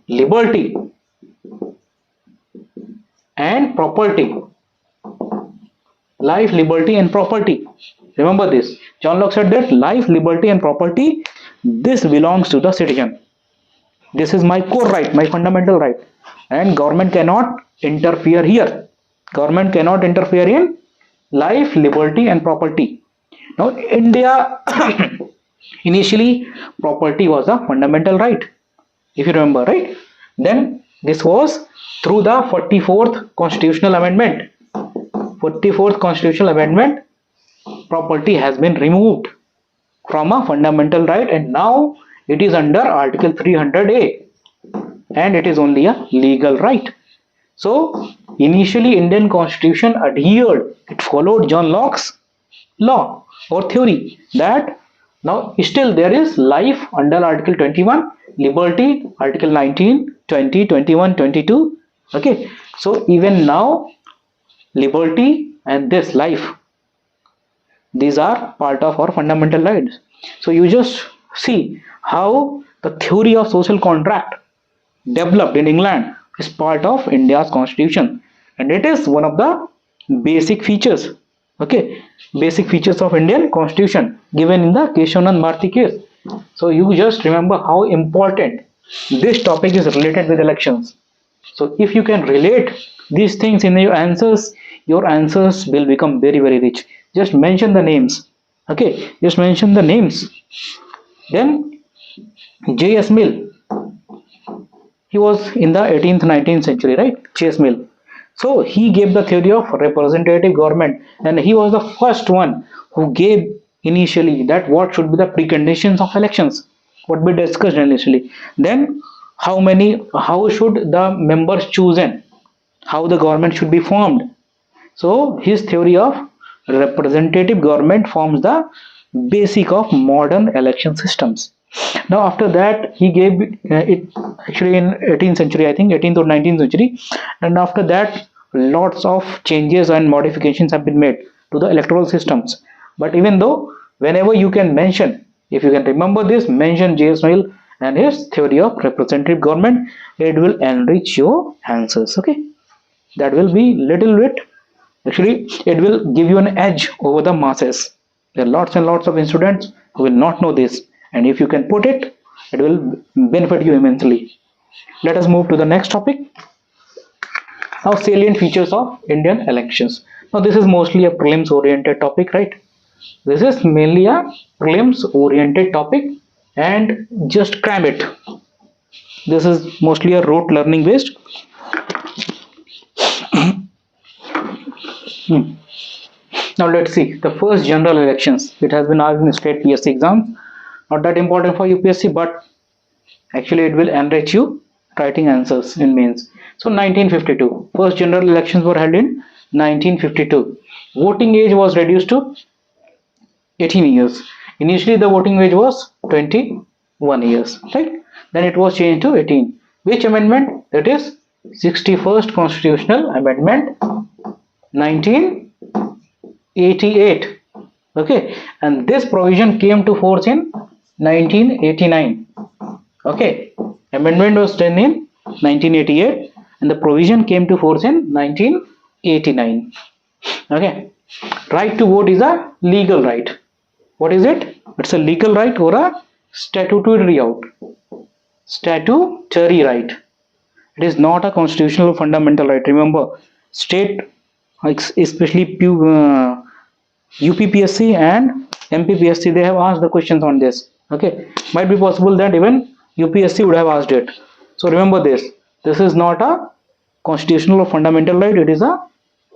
Speaker 1: liberty and property. Life, liberty and property. Remember this. John Locke said that life, liberty and property, this belongs to the citizen. This is my core right, my fundamental right, and government cannot interfere here. Government cannot interfere in life, liberty and property. Now India initially property was a fundamental right, if you remember, right? Then this was through the 44th constitutional amendment. 44th constitutional amendment, property has been removed from a fundamental right, and now it is under article 300A, and it is only a legal right. So initially Indian constitution adhered, it followed John Locke's law or theory, that now still there is life under article 21, liberty article 19, 20, 21, 22. Okay, so even now liberty and this life, these are part of our fundamental rights. So you just see how the theory of social contract developed in England is part of India's constitution, and it is one of the basic features, okay, basic features of Indian constitution given in the Keshavanand Bharti case. So you just remember how important this topic is related with elections. So if you can relate these things in your answers will become very, very rich. Just mention the names. Okay, just mention the names. Then J.S. Mill. He was in the 18th 19th century, right? Chase Mill. So he gave the theory of representative government, and he was the first one who gave initially that what should be the preconditions of elections, what we discussed initially. Then how should the members chosen, how the government should be formed. So his theory of representative government forms the basic of modern election systems. Now after that he gave it actually in 18th century, I think 18th or 19th century, and after that lots of changes and modifications have been made to the electoral systems. But even though whenever you can mention, if you can remember this, mention J.S. Mill and his theory of representative government, it will enrich your answers. Okay, that will be little bit, actually it will give you an edge over the masses. There are lots and lots of students who will not know this, and if you can put it, it will benefit you immensely. Let us move to the next topic. Now, salient features of Indian elections. Now this is mostly a prelims oriented topic, right? This is mainly a prelims oriented topic, and just cram it. This is mostly a rote learning based. Now let's see the first general elections. It has been asked in state PSC exams. Not that important for UPSC, but actually it will enrich you writing answers in mains. So 1952, first general elections were held in 1952. Voting age was reduced to 18 years. Initially the voting age was 21 years, right? Then it was changed to 18. Which amendment? That is 61st Constitutional Amendment 1988. Okay, and this provision came to force in 1989. Okay, amendment was done in 1988 and the provision came to force in 1989. Okay, right to vote is a legal right. What is it? It's a legal right or a statutory right. It is not a constitutional fundamental right. Remember, state, especially UPPSC and MPPSC, they have asked the questions on this. Okay, might be possible that even UPSC would have asked it. So remember this. This is not a constitutional or fundamental right. It is a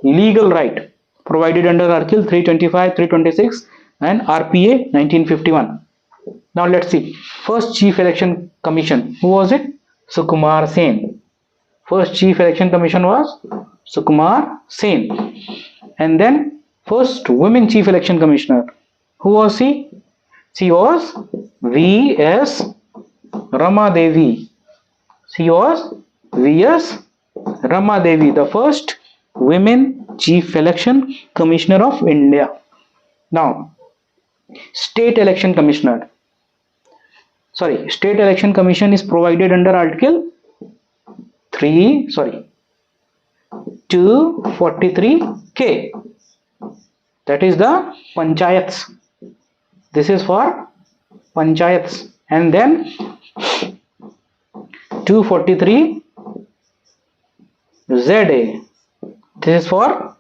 Speaker 1: legal right provided under Article 325, 326 and RPA 1951. Now let's see. First Chief Election Commission. Who was it? Sukumar Sen. First Chief Election Commission was Sukumar Sen. And then first Women Chief Election Commissioner. Who was she? She was V.S. Ramadevi. She was V.S. Ramadevi, the first Women Chief Election Commissioner of India. Now, State Election Commissioner. State Election Commission is provided under Article 243K. That is the Panchayats. This is for Panchayats. And then 243ZA. This is for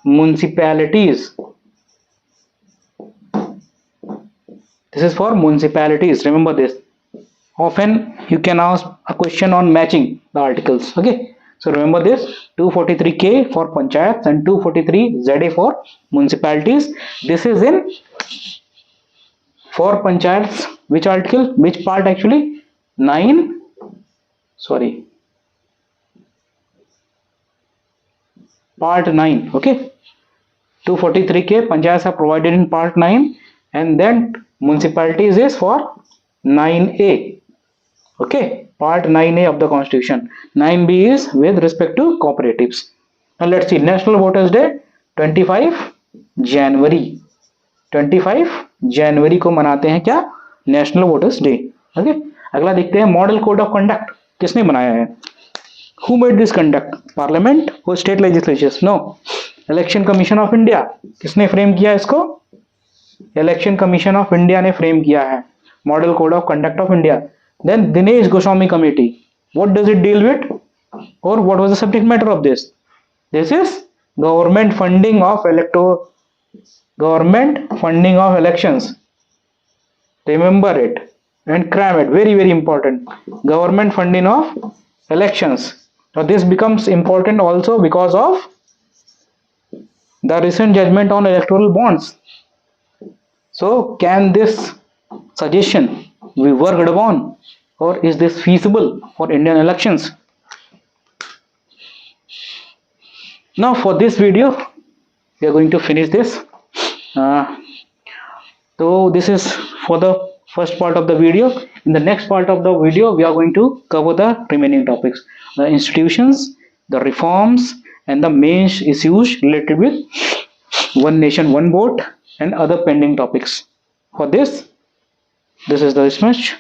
Speaker 1: municipalities. This is for municipalities. Remember this. Often you can ask a question on matching the articles. Okay. So remember this. 243K for panchayats and 243ZA for municipalities. This is in for panchayats. Which article? Which part actually? Part 9. Okay. 243K panchayats are provided in part 9, and then municipalities is for 9A. Okay, part 9A of the constitution. 9B is with respect to cooperatives. Now let's see. National Voters Day 25 जनवरी 25 जनवरी को मनाते हैं क्या? National voters day. Okay, अगला देखते हैं model code of conduct किसने बनाया है? Who made this conduct? Parliament or state legislatures? No. Election Commission of India. किसने फ्रेम किया इसको? Election Commission of India ने फ्रेम किया है Model Code of Conduct of India. Then Dinesh Goswami Committee. What does it deal with? Or what was the subject matter of this? This is government funding of elections. Remember it and cram it. Very, very important. Government funding of elections. Now this becomes important also because of the recent judgment on electoral bonds. So can this suggestion be worked upon, or is this feasible for Indian elections? Now for this video we are going to finish this. Uh, so this is for the first part of the video. In the next part of the video we are going to cover the remaining topics, the institutions, the reforms, and the main issues related with one nation one vote and other pending topics. For this is the Ismash.